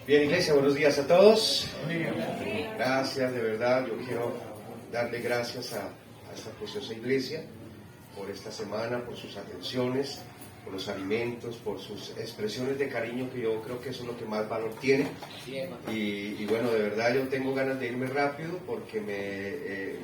Bien, iglesia, buenos días a todos. Gracias, de verdad, yo quiero darle gracias a esta preciosa iglesia por esta semana, por sus atenciones, por los alimentos, por sus expresiones de cariño, que yo creo que eso es lo que más valor tiene. Y bueno, de verdad yo tengo ganas de irme rápido porque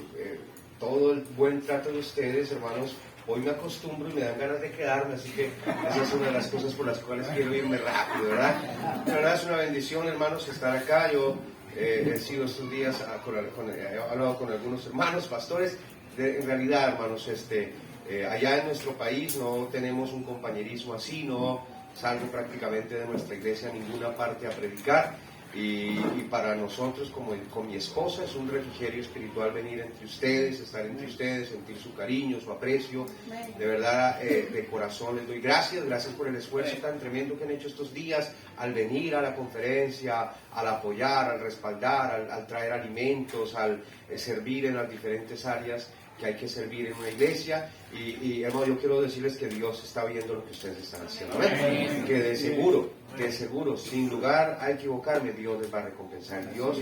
todo el buen trato de ustedes, hermanos, hoy me acostumbro y me dan ganas de quedarme, así que esa es una de las cosas por las cuales quiero irme rápido, ¿verdad? De verdad es una bendición, hermanos, estar acá. Yo he sido estos días, he hablado con algunos hermanos, pastores. En realidad, hermanos, allá en nuestro país no tenemos un compañerismo así, no salgo prácticamente de nuestra iglesia a ninguna parte a predicar. Y para nosotros, con mi esposa, es un refrigerio espiritual venir entre ustedes, estar entre ustedes, sentir su cariño, su aprecio. De verdad, de corazón les doy gracias por el esfuerzo tan tremendo que han hecho estos días al venir a la conferencia, al apoyar, al respaldar, al traer alimentos, al servir en las diferentes áreas que hay que servir en una iglesia. Y hermano, yo quiero decirles que Dios está viendo lo que ustedes están haciendo. ¿Amén? Que de seguro, sin lugar a equivocarme, Dios les va a recompensar. Dios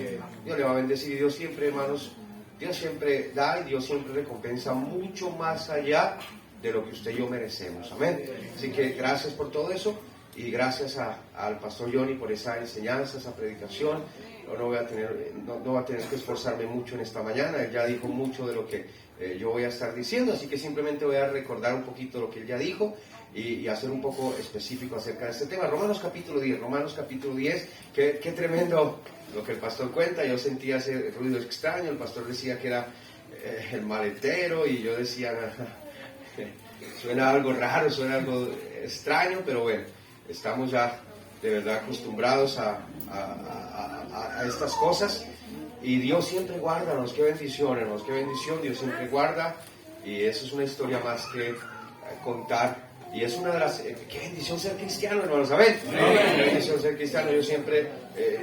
le va a bendecir. Dios siempre, hermanos, Dios siempre da y Dios siempre recompensa mucho más allá de lo que usted y yo merecemos. Amén. Así que gracias por todo eso y gracias al pastor Johnny por esa enseñanza, esa predicación. No voy a tener que esforzarme mucho en esta mañana. Él ya dijo mucho de lo que yo voy a estar diciendo, así que simplemente voy a recordar un poquito lo que él ya dijo y hacer un poco específico acerca de este tema. Romanos capítulo 10, qué tremendo lo que el pastor cuenta. Yo sentía ese ruido extraño, el pastor decía que era el maletero y yo decía, suena algo raro, suena algo extraño, pero bueno, estamos ya de verdad acostumbrados a estas cosas. Y Dios siempre guarda, hermanos, qué bendición, hermanos, qué bendición, Dios siempre guarda. Y eso es una historia más que contar. Y es una de las... qué bendición ser cristiano, hermanos, ¿saben? Qué bendición ser cristiano. Yo siempre,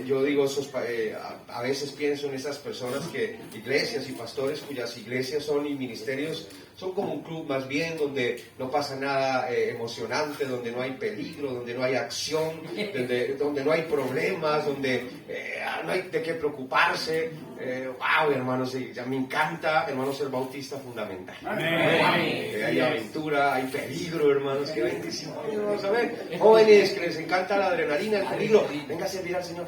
yo digo, a veces pienso en esas personas iglesias y pastores cuyas iglesias son y ministerios son como un club más bien, donde no pasa nada emocionante, donde no hay peligro, donde no hay acción, donde no hay problemas, donde no hay de qué preocuparse. Wow, hermanos, ya me encanta, hermanos, ser bautista fundamental. Hay aventura, hay peligro, hermanos, qué bendición, hermanos, ¿saben? Jóvenes que les encanta la adrenalina, el peligro, venga a servir al Señor.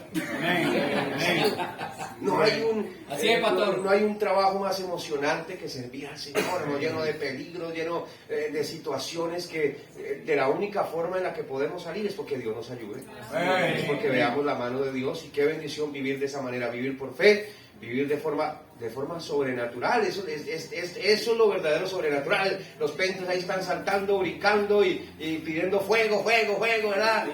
No hay un trabajo más emocionante que servir al Señor, ¿no? Lleno de peligro, lleno de situaciones que de la única forma en la que podemos salir es porque Dios nos ayude, es porque veamos la mano de Dios. Y qué bendición vivir de esa manera, vivir por fe, vivir de forma sobrenatural. Eso es lo verdadero sobrenatural. Los pentos ahí están saltando, brincando y pidiendo fuego, ¿verdad?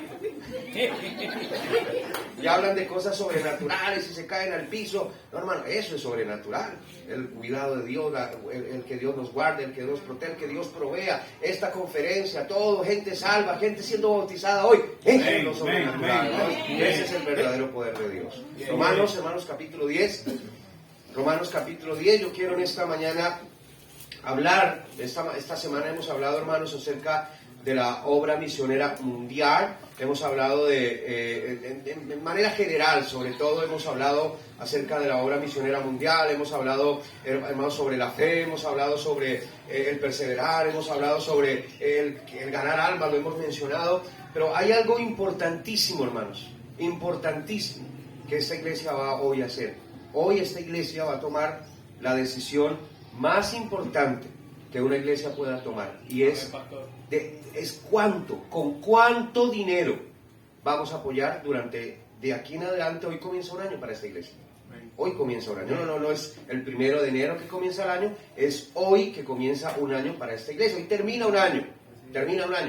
Y hablan de cosas sobrenaturales y se caen al piso. No, hermano, eso es sobrenatural. El cuidado de Dios, el que Dios nos guarde, el que Dios protege, el que Dios provea. Esta conferencia, todo, gente salva, gente siendo bautizada hoy. Eso es lo sobrenatural, ¿no? Ese es el verdadero poder de Dios. Hermanos, capítulo 10. Romanos capítulo 10, yo quiero en esta mañana hablar, esta semana hemos hablado, hermanos, acerca de la obra misionera mundial. Hemos hablado de manera general, sobre todo hemos hablado acerca de la obra misionera mundial, hemos hablado, hermanos, sobre la fe, hemos hablado sobre el perseverar, hemos hablado sobre el ganar almas, lo hemos mencionado, pero hay algo importantísimo, hermanos, importantísimo, que esta iglesia va hoy a hacer. Hoy esta iglesia va a tomar la decisión más importante que una iglesia pueda tomar, y es con cuánto dinero vamos a apoyar de aquí en adelante. Hoy comienza un año para esta iglesia. Hoy comienza un año. No es el 1 de enero que comienza el año, es hoy que comienza un año para esta iglesia. Hoy termina un año.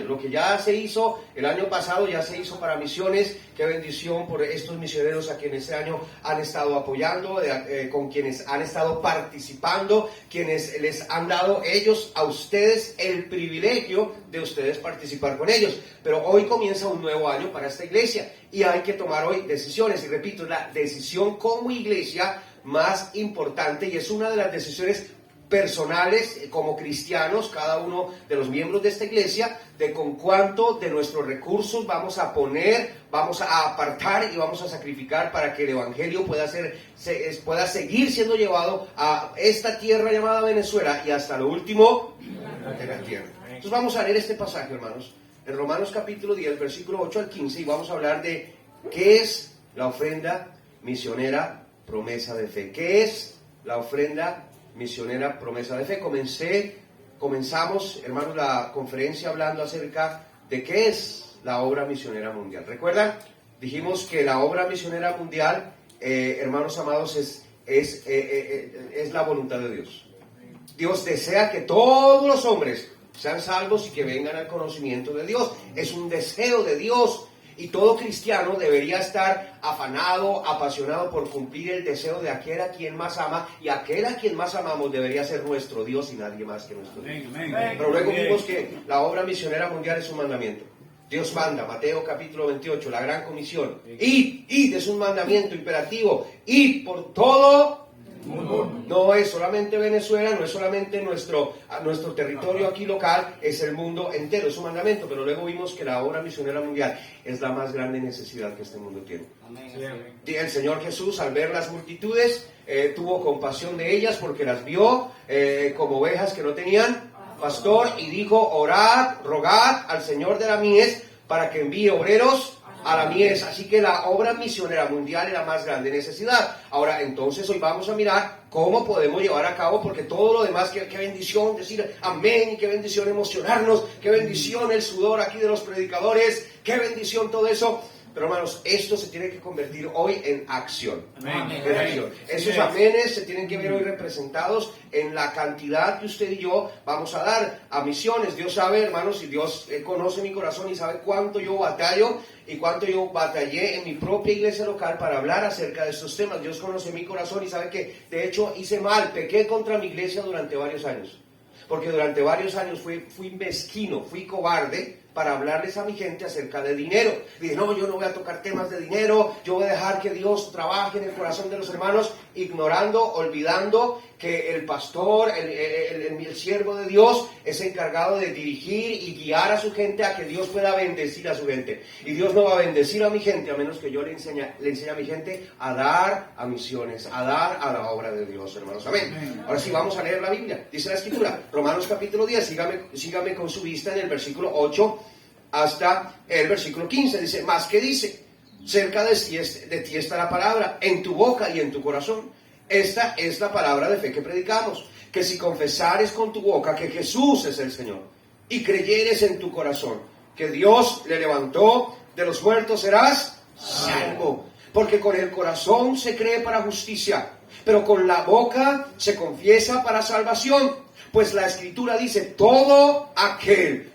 Lo que ya se hizo el año pasado, ya se hizo para misiones. Qué bendición por estos misioneros a quienes este año han estado apoyando, con quienes han estado participando, quienes les han dado ellos a ustedes el privilegio de ustedes participar con ellos. Pero hoy comienza un nuevo año para esta iglesia y hay que tomar hoy decisiones. Y repito, la decisión como iglesia más importante, y es una de las decisiones personales como cristianos, cada uno de los miembros de esta iglesia, de con cuánto de nuestros recursos vamos a poner, vamos a apartar y vamos a sacrificar para que el evangelio pueda seguir siendo llevado a esta tierra llamada Venezuela y hasta lo último de la tierra. Entonces vamos a leer este pasaje, hermanos, en Romanos capítulo 10, versículo 8 al 15, y vamos a hablar de qué es la ofrenda misionera promesa de fe. ¿Qué es la ofrenda misionera promesa de fe? Comenzamos, hermanos, la conferencia hablando acerca de qué es la obra misionera mundial. ¿Recuerdan? Dijimos que la obra misionera mundial, hermanos amados, es la voluntad de Dios. Dios desea que todos los hombres sean salvos y que vengan al conocimiento de Dios. Es un deseo de Dios. Y todo cristiano debería estar afanado, apasionado por cumplir el deseo de aquel a quien más ama, y aquel a quien más amamos debería ser nuestro Dios y nadie más que nuestro Dios. Pero luego vimos que la obra misionera mundial es un mandamiento. Dios manda, Mateo capítulo 28, la gran comisión. Id, es un mandamiento imperativo. Id por todo. No es solamente Venezuela, no es solamente nuestro territorio aquí local, es el mundo entero, es un mandamiento. Pero luego vimos que la obra misionera mundial es la más grande necesidad que este mundo tiene. El Señor Jesús, al ver las multitudes, tuvo compasión de ellas porque las vio como ovejas que no tenían pastor, y dijo: orad, rogad al Señor de la mies para que envíe obreros a la mies. Así que la obra misionera mundial es la más grande necesidad. Ahora, entonces, hoy vamos a mirar cómo podemos llevar a cabo, porque todo lo demás, qué bendición decir amén, y qué bendición emocionarnos, qué bendición el sudor aquí de los predicadores, qué bendición todo eso. Pero hermanos, esto se tiene que convertir hoy en acción. En acción. Esos amenes se tienen que ver hoy representados en la cantidad que usted y yo vamos a dar a misiones. Dios sabe, hermanos, y Dios conoce mi corazón y sabe cuánto yo batallo y cuánto yo batallé en mi propia iglesia local para hablar acerca de estos temas. Dios conoce mi corazón y sabe que de hecho hice mal, pequé contra mi iglesia durante varios años. Porque durante varios años fui mezquino, fui cobarde para hablarles a mi gente acerca de dinero. Dije: no, yo no voy a tocar temas de dinero, yo voy a dejar que Dios trabaje en el corazón de los hermanos, ignorando, olvidando que el pastor, el siervo de Dios, es encargado de dirigir y guiar a su gente a que Dios pueda bendecir a su gente. Y Dios no va a bendecir a mi gente a menos que yo le enseñe a mi gente a dar a misiones, a dar a la obra de Dios, hermanos. Amén. Ahora sí, vamos a leer la Biblia. Dice la Escritura, Romanos capítulo 10, sígame con su vista en el versículo 8 hasta el versículo 15. Dice: más que dice, cerca de ti está la palabra, en tu boca y en tu corazón. Esta es la palabra de fe que predicamos, que si confesares con tu boca que Jesús es el Señor, y creyeres en tu corazón que Dios le levantó de los muertos, serás salvo. Porque con el corazón se cree para justicia, pero con la boca se confiesa para salvación. Pues la Escritura dice: todo aquel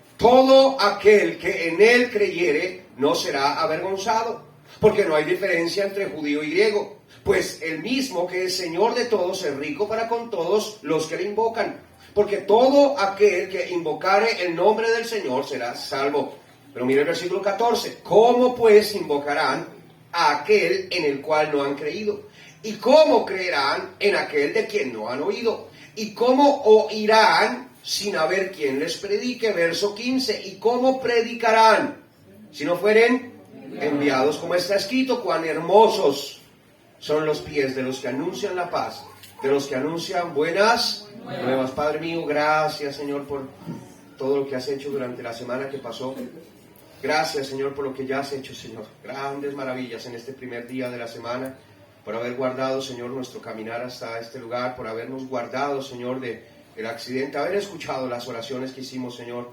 que en él creyere no será avergonzado. Porque no hay diferencia entre judío y griego, pues el mismo que es Señor de todos es rico para con todos los que le invocan. Porque todo aquel que invocare el nombre del Señor será salvo. Pero mire el versículo 14. ¿Cómo pues invocarán a aquel en el cual no han creído? ¿Y cómo creerán en aquel de quien no han oído? ¿Y cómo oirán sin haber quien les predique? Verso 15. ¿Y cómo predicarán si no fueren enviados? Como está escrito: cuán hermosos son los pies de los que anuncian la paz, de los que anuncian buenas nuevas. Padre mío, gracias, Señor, por todo lo que has hecho durante la semana que pasó. Gracias, Señor, por lo que ya has hecho, Señor. Grandes maravillas en este primer día de la semana, por haber guardado, Señor, nuestro caminar hasta este lugar, por habernos guardado, Señor, del accidente, haber escuchado las oraciones que hicimos, Señor,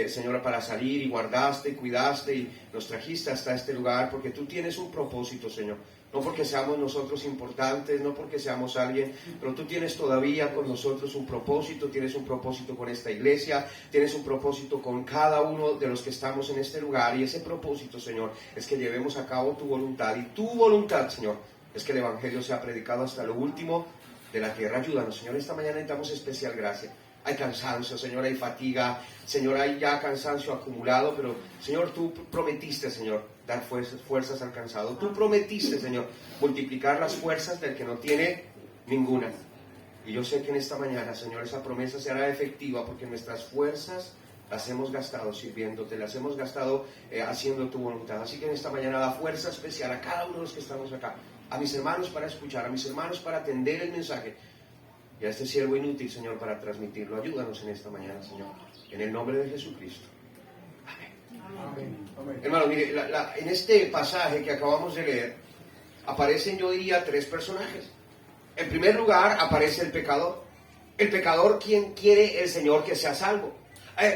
Señor, para salir, y guardaste, cuidaste y nos trajiste hasta este lugar, porque tú tienes un propósito, Señor. No porque seamos nosotros importantes, no porque seamos alguien, pero tú tienes todavía con nosotros un propósito. Tienes un propósito con esta iglesia, tienes un propósito con cada uno de los que estamos en este lugar, y ese propósito, Señor, es que llevemos a cabo tu voluntad, y tu voluntad, Señor, es que el evangelio sea predicado hasta lo último de la tierra. Ayúdanos, Señor, esta mañana necesitamos especial gracia. Hay cansancio, Señor, hay fatiga, Señor, hay ya cansancio acumulado, pero, Señor, tú prometiste, Señor, dar fuerzas al cansado. Tú prometiste, Señor, multiplicar las fuerzas del que no tiene ninguna. Y yo sé que en esta mañana, Señor, esa promesa será efectiva porque nuestras fuerzas las hemos gastado sirviéndote, las hemos gastado haciendo tu voluntad. Así que en esta mañana da fuerza especial a cada uno de los que estamos acá, a mis hermanos para escuchar, a mis hermanos para atender el mensaje y a este siervo inútil, Señor, para transmitirlo. Ayúdanos en esta mañana, Señor, en el nombre de Jesucristo. Amén. Amén. Hermano, mire, en este pasaje que acabamos de leer aparecen, yo diría, 3 personajes. En primer lugar aparece el pecador. El pecador, quien quiere el Señor que sea salvo.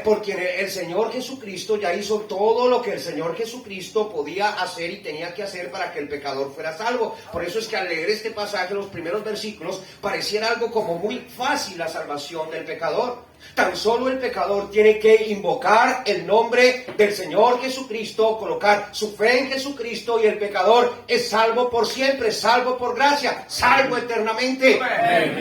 Porque el Señor Jesucristo ya hizo todo lo que el Señor Jesucristo podía hacer y tenía que hacer para que el pecador fuera salvo. Por eso es que al leer este pasaje, los primeros versículos, pareciera algo como muy fácil la salvación del pecador. Tan solo el pecador tiene que invocar el nombre del Señor Jesucristo, colocar su fe en Jesucristo y el pecador es salvo por siempre, salvo por gracia, salvo eternamente.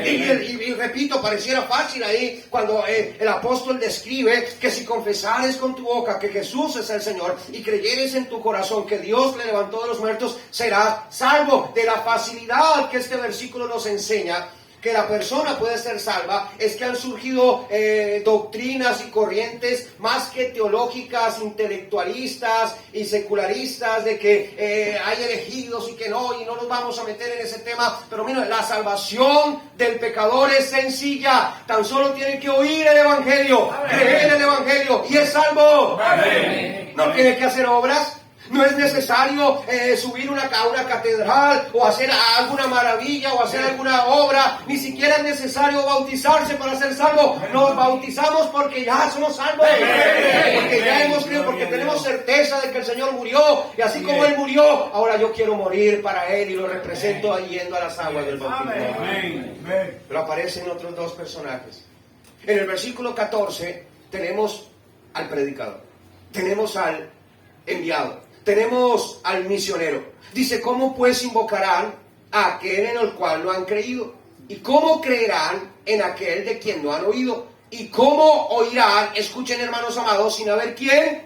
Y repito, pareciera fácil ahí cuando el apóstol describe que si confesares con tu boca que Jesús es el Señor y creyeres en tu corazón que Dios le levantó de los muertos, serás salvo. De la facilidad que este versículo nos enseña que la persona puede ser salva, es que han surgido doctrinas y corrientes más que teológicas, intelectualistas y secularistas, de que hay elegidos y que no, y no nos vamos a meter en ese tema. Pero mira, la salvación del pecador es sencilla, tan solo tiene que oír el Evangelio, creer el Evangelio y es salvo. Amén. No tiene que hacer obras. No es necesario subir a una catedral o hacer alguna maravilla o hacer alguna obra. Ni siquiera es necesario bautizarse para ser salvo. Nos bautizamos porque ya somos salvos. Porque ya hemos creído, porque tenemos certeza de que el Señor murió. Y así como Él murió, ahora yo quiero morir para Él y lo represento yendo a las aguas del bautismo. Pero aparecen otros 2 personajes. En el versículo 14 tenemos al predicador. Tenemos al enviado. Tenemos al misionero. Dice, ¿cómo pues invocarán a aquel en el cual no han creído? ¿Y cómo creerán en aquel de quien no han oído? ¿Y cómo oirán, escuchen hermanos amados, sin haber quién?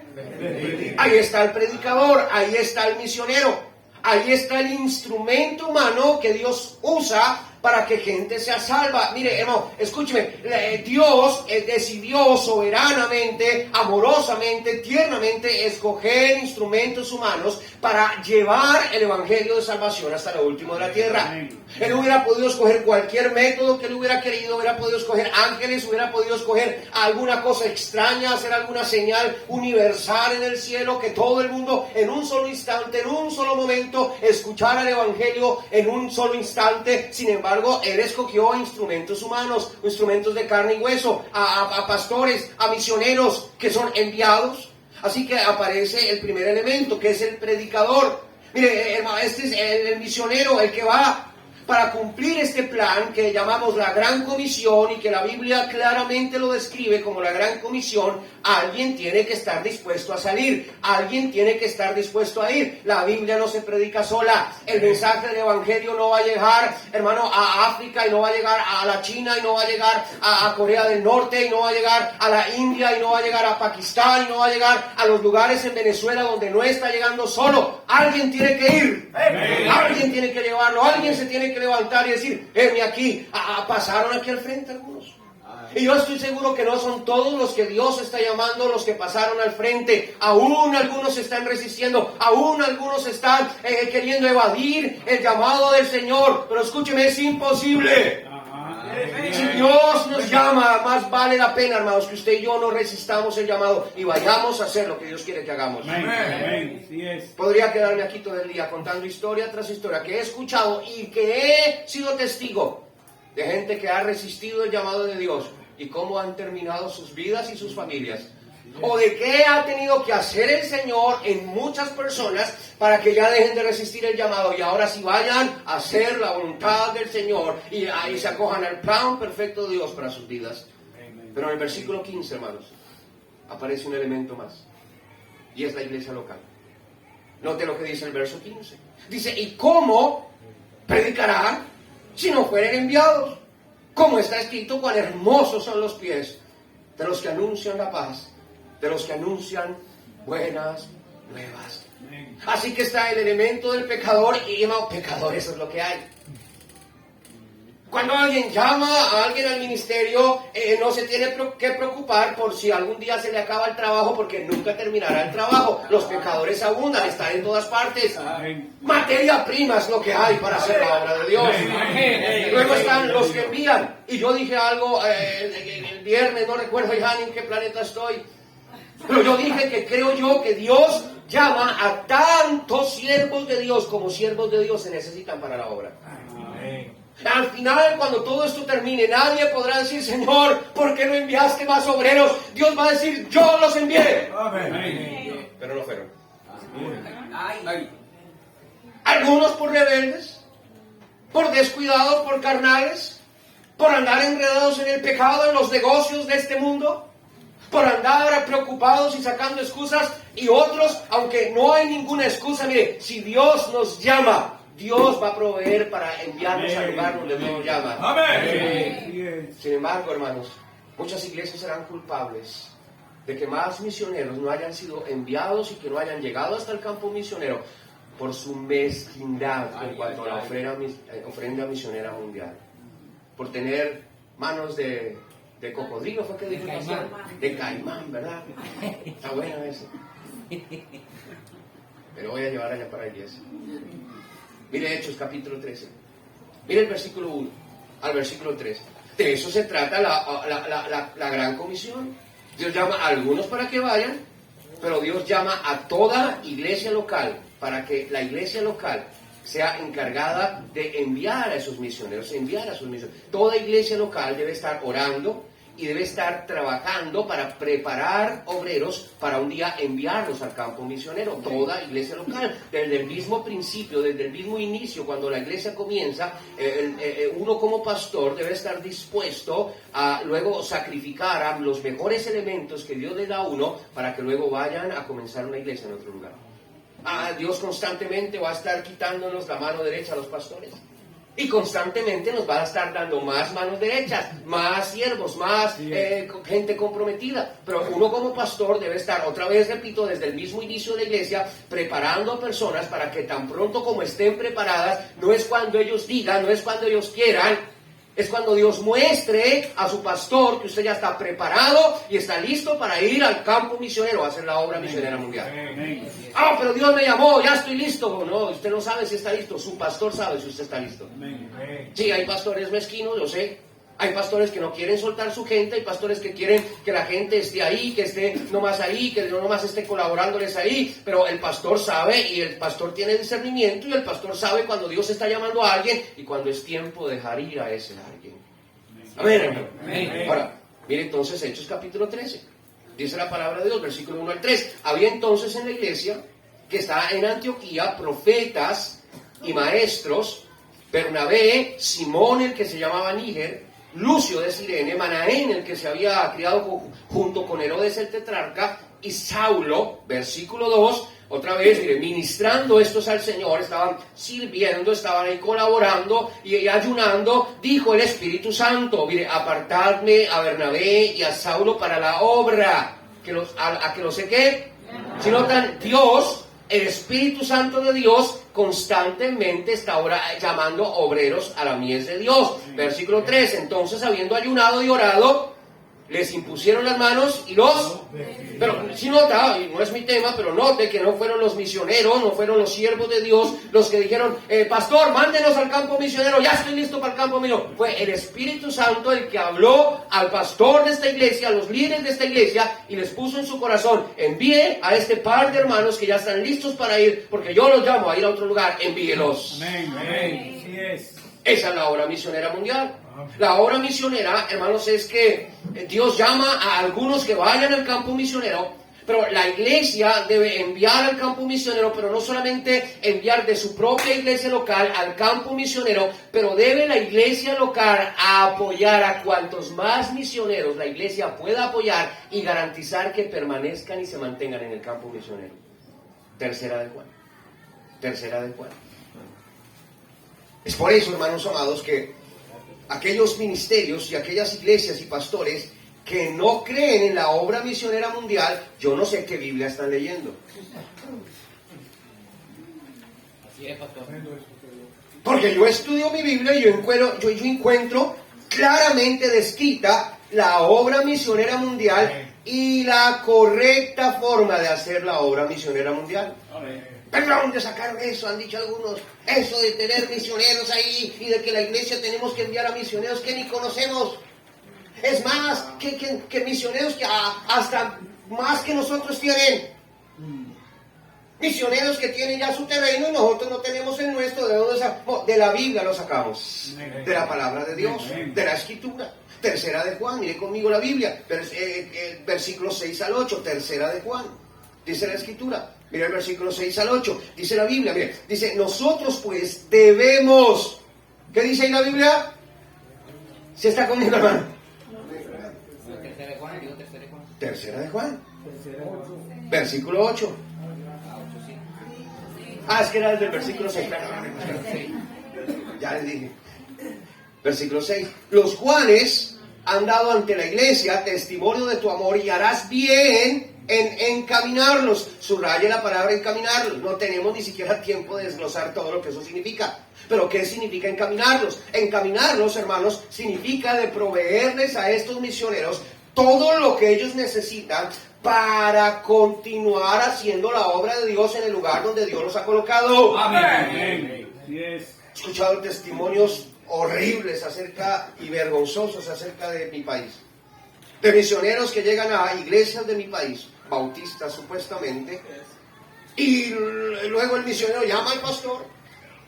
Ahí está el predicador, ahí está el misionero, ahí está el instrumento humano que Dios usa para que gente sea salva. Mire, hermano, escúcheme, Dios decidió soberanamente, amorosamente, tiernamente escoger instrumentos humanos para llevar el evangelio de salvación hasta lo último de la tierra. Él hubiera podido escoger cualquier método que él hubiera querido, hubiera podido escoger ángeles, hubiera podido escoger alguna cosa extraña, hacer alguna señal universal en el cielo, que todo el mundo en un solo instante, en un solo momento, escuchara el evangelio en un solo instante. Sin embargo, Él escogió instrumentos humanos, instrumentos de carne y hueso, a pastores, a misioneros que son enviados. Así que aparece el primer elemento, que es el predicador. Mire, hermano, este es el misionero, el que va para cumplir este plan que llamamos la Gran Comisión y que la Biblia claramente lo describe como la Gran Comisión. Alguien tiene que estar dispuesto a salir, alguien tiene que estar dispuesto a ir. La Biblia no se predica sola. El mensaje del Evangelio no va a llegar, hermano, a África, y no va a llegar a la China, y no va a llegar a Corea del Norte, y no va a llegar a la India, y no va a llegar a Pakistán, y no va a llegar a los lugares en Venezuela donde no está llegando solo. Alguien tiene que ir, alguien tiene que llevarlo, alguien se tiene que levantar y decir, aquí, pasaron aquí al frente algunos. Y yo estoy seguro que no son todos los que Dios está llamando los que pasaron al frente. Aún algunos están resistiendo, aún algunos están queriendo evadir el llamado del Señor. Pero escúcheme, es imposible. Si Dios nos llama, más vale la pena, hermanos, que usted y yo no resistamos el llamado y vayamos a hacer lo que Dios quiere que hagamos. Amén. Podría quedarme aquí todo el día contando historia tras historia que he escuchado y que he sido testigo de gente que ha resistido el llamado de Dios y cómo han terminado sus vidas y sus familias. O de qué ha tenido que hacer el Señor en muchas personas para que ya dejen de resistir el llamado y ahora sí vayan a hacer la voluntad del Señor y ahí se acojan al plan perfecto de Dios para sus vidas. Pero en el versículo 15, hermanos, aparece un elemento más y es la iglesia local. Note lo que dice el verso 15. Dice, ¿y cómo predicarán si no fueren enviados? Como está escrito, cuán hermosos son los pies de los que anuncian la paz, de los que anuncian buenas nuevas. Así que está el elemento del pecador y, hermano, pecador, eso es lo que hay. Cuando alguien llama a alguien al ministerio, no se tiene que preocupar por si algún día se le acaba el trabajo, porque nunca terminará el trabajo. Los pecadores abundan, están en todas partes. Materia prima es lo que hay para hacer la obra de Dios. Luego están los que envían. Y yo dije algo el viernes, no recuerdo ya ni en qué planeta estoy. Pero yo dije que creo yo que Dios llama a tantos siervos de Dios como siervos de Dios se necesitan para la obra. Al final, cuando todo esto termine, nadie podrá decir, Señor, ¿por qué no enviaste más obreros? Dios va a decir, yo los envié. Amén. Pero no fueron. Algunos por rebeldes, por descuidados, por carnales, por andar enredados en el pecado, en los negocios de este mundo, por andar preocupados y sacando excusas, y otros, aunque no hay ninguna excusa, mire, si Dios nos llama, Dios va a proveer para enviarnos al lugar donde Dios nos llama. Amén. Sin embargo, hermanos, muchas iglesias serán culpables de que más misioneros no hayan sido enviados y que no hayan llegado hasta el campo misionero por su mezquindad en cuanto a la ofrenda misionera mundial. Por tener manos de cocodrilo, fue que dijo el pastor. De caimán, ¿verdad? Está bueno eso. Pero voy a llevar allá para la iglesia. Mire Hechos capítulo 13. Mire el versículo 1 al versículo 3. De eso se trata la gran comisión. Dios llama a algunos para que vayan, pero Dios llama a toda iglesia local para que la iglesia local sea encargada de enviar a esos misioneros, Toda iglesia local debe estar orando y debe estar trabajando para preparar obreros para un día enviarlos al campo misionero. Toda iglesia local, desde el mismo principio, desde el mismo inicio, cuando la iglesia comienza, uno como pastor debe estar dispuesto a luego sacrificar a los mejores elementos que Dios le da a uno para que luego vayan a comenzar una iglesia en otro lugar. Dios constantemente va a estar quitándonos la mano derecha a los pastores. Y constantemente nos va a estar dando más manos derechas, más siervos, más gente comprometida. Pero uno como pastor debe estar, otra vez repito, desde el mismo inicio de la iglesia, preparando a personas para que tan pronto como estén preparadas, no es cuando ellos digan, no es cuando ellos quieran, es cuando Dios muestre a su pastor que usted ya está preparado y está listo para ir al campo misionero a hacer la obra misionera mundial. Pero Dios me llamó, ya estoy listo. No, usted no sabe si está listo, su pastor sabe si usted está listo. Sí, hay pastores mezquinos, yo sé. Hay pastores que no quieren soltar su gente, hay pastores que quieren que la gente esté ahí, que esté nomás ahí, que no nomás esté colaborándoles ahí, pero el pastor sabe y el pastor tiene discernimiento y el pastor sabe cuando Dios está llamando a alguien y cuando es tiempo de dejar ir a ese alguien. Amén, hermano. Ahora, mire entonces Hechos capítulo 13. Dice la palabra de Dios, versículo 1 al 3. Había entonces en la iglesia que está en Antioquía profetas y maestros, Bernabé, Simón el que se llamaba Níger, Lucio de Cirene, Manaén, el que se había criado junto con Herodes el tetrarca, y Saulo, versículo 2, otra vez, mire, ministrando estos al Señor, estaban sirviendo, estaban ahí colaborando y ayunando, dijo el Espíritu Santo, mire, apartadme a Bernabé y a Saulo para la obra, a que los sé qué, si notan, Dios, el Espíritu Santo de Dios, constantemente está ahora llamando obreros a la mies de Dios. Versículo 3, entonces habiendo ayunado y orado, les impusieron las manos y los... Pero si nota, y no es mi tema, pero note que no fueron los misioneros, no fueron los siervos de Dios los que dijeron, pastor, mándenos al campo misionero, ya estoy listo para el campo misionero. Fue el Espíritu Santo el que habló al pastor de esta iglesia, a los líderes de esta iglesia, y les puso en su corazón, envíe a este par de hermanos que ya están listos para ir, porque yo los llamo a ir a otro lugar, envíelos. Amén, amén. Así es. Esa es la obra misionera mundial. La obra misionera, hermanos, es que Dios llama a algunos que vayan al campo misionero, pero la iglesia debe enviar al campo misionero, pero no solamente enviar de su propia iglesia local al campo misionero, pero debe la iglesia local apoyar a cuantos más misioneros la iglesia pueda apoyar y garantizar que permanezcan y se mantengan en el campo misionero. Tercera de Juan. Es por eso, hermanos amados, que aquellos ministerios y aquellas iglesias y pastores que no creen en la obra misionera mundial, yo no sé qué Biblia están leyendo. Así es, pastor. Porque yo estudio mi Biblia y yo encuentro claramente descrita la obra misionera mundial y la correcta forma de hacer la obra misionera mundial. ¿Pero dónde sacaron eso? Han dicho algunos, eso de tener misioneros ahí y de que la iglesia tenemos que enviar a misioneros que ni conocemos. Es más, que misioneros que hasta más que nosotros tienen. Misioneros que tienen ya su terreno y nosotros no tenemos el nuestro. ¿De dónde sacamos? De la Biblia lo sacamos. De la palabra de Dios, de la Escritura. Tercera de Juan, mire conmigo la Biblia. Versículos 6 al 8, tercera de Juan. Dice la Escritura. Mira el versículo 6 al 8. Dice la Biblia, mire. Dice, nosotros pues debemos. ¿Qué dice ahí la Biblia? ¿Sí está conmigo, hermano? Tercera de Juan, digo tercera de Juan. Tercera de Juan. Versículo 8. Es que era el del versículo 6. Ya les dije. Versículo 6. Los cuales han dado ante la iglesia testimonio de tu amor y harás bien en encaminarlos. Subraye la palabra encaminarlos. No tenemos ni siquiera tiempo de desglosar todo lo que eso significa. Pero ¿qué significa encaminarlos? Encaminarlos, hermanos, significa de proveerles a estos misioneros todo lo que ellos necesitan para continuar haciendo la obra de Dios en el lugar donde Dios los ha colocado. Amén. He escuchado testimonios horribles y vergonzosos acerca de mi país. De misioneros que llegan a iglesias de mi país, bautistas supuestamente, y luego el misionero llama al pastor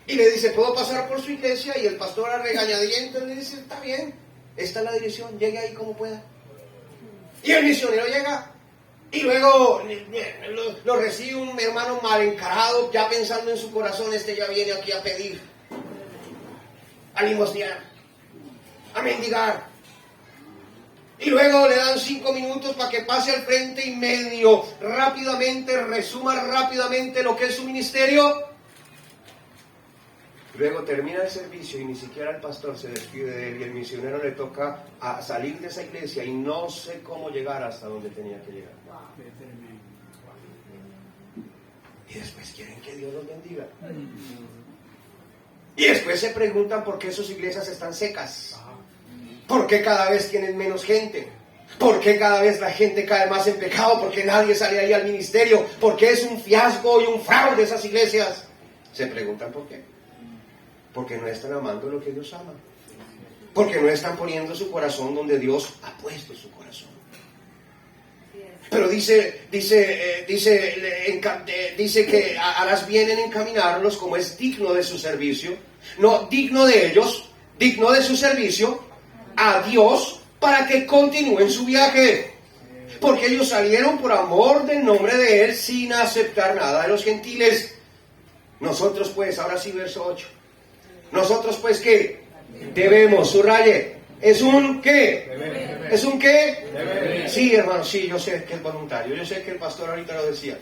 y le dice, ¿puedo pasar por su iglesia? Y el pastor a regañadientes le dice, está bien, esta es la dirección, llegue ahí como pueda. Y el misionero llega y luego lo recibe un hermano mal encarado, ya pensando en su corazón, este ya viene aquí a pedir, a limosnear, a mendigar. Y luego le dan 5 minutos para que pase al frente y medio rápidamente, resuma rápidamente lo que es su ministerio. Luego termina el servicio y ni siquiera el pastor se despide de él y el misionero le toca a salir de esa iglesia y no sé cómo llegar hasta donde tenía que llegar. Y después quieren que Dios los bendiga. Y después se preguntan por qué sus iglesias están secas. ¿Por qué cada vez tienen menos gente? ¿Por qué cada vez la gente cae más en pecado? ¿Por qué nadie sale ahí al ministerio? ¿Por qué es un fiasco y un fraude esas iglesias? Se preguntan por qué. Porque no están amando lo que Dios ama. Porque no están poniendo su corazón donde Dios ha puesto su corazón. Pero dice que harás bien en encaminarlos como es digno de su servicio. No digno de ellos, digno de su servicio a Dios para que continúen su viaje. Porque ellos salieron por amor del nombre de Él sin aceptar nada de los gentiles. Nosotros pues, ahora sí verso 8. Nosotros pues ¿qué? Debemos, subraye. ¿Es un qué? Deber. ¿Es un qué? Deber. Sí, hermano, sí, yo sé que es voluntario. Yo sé que el pastor ahorita lo decía.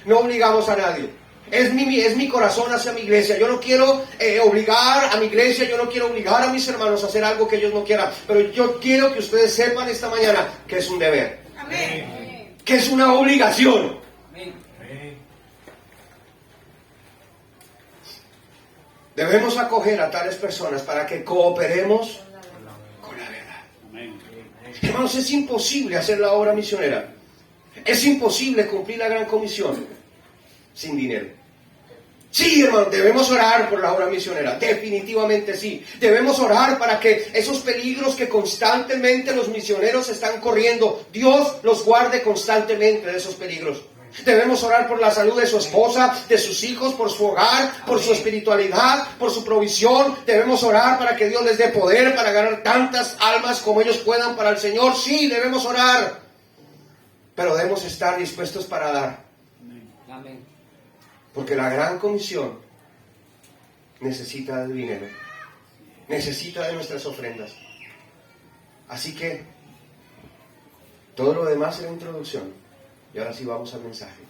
No obligamos a nadie. Es mi corazón hacia mi iglesia. Yo no quiero obligar a mi iglesia, yo no quiero obligar a mis hermanos a hacer algo que ellos no quieran. Pero yo quiero que ustedes sepan esta mañana que es un deber. Amén. Que es una obligación. Amén. Debemos acoger a tales personas para que cooperemos con la verdad. Hermanos, es imposible hacer la obra misionera. Es imposible cumplir la gran comisión sin dinero. Sí, hermano, debemos orar por la obra misionera. Definitivamente sí. Debemos orar para que esos peligros que constantemente los misioneros están corriendo, Dios los guarde constantemente de esos peligros. Debemos orar por la salud de su esposa, de sus hijos, por su hogar, por su espiritualidad, por su provisión. Debemos orar para que Dios les dé poder para ganar tantas almas como ellos puedan para el Señor. Sí, debemos orar. Pero debemos estar dispuestos para dar. Amén. Porque la gran comisión necesita de dinero. Necesita de nuestras ofrendas. Así que todo lo demás era introducción. Y ahora sí vamos al mensaje.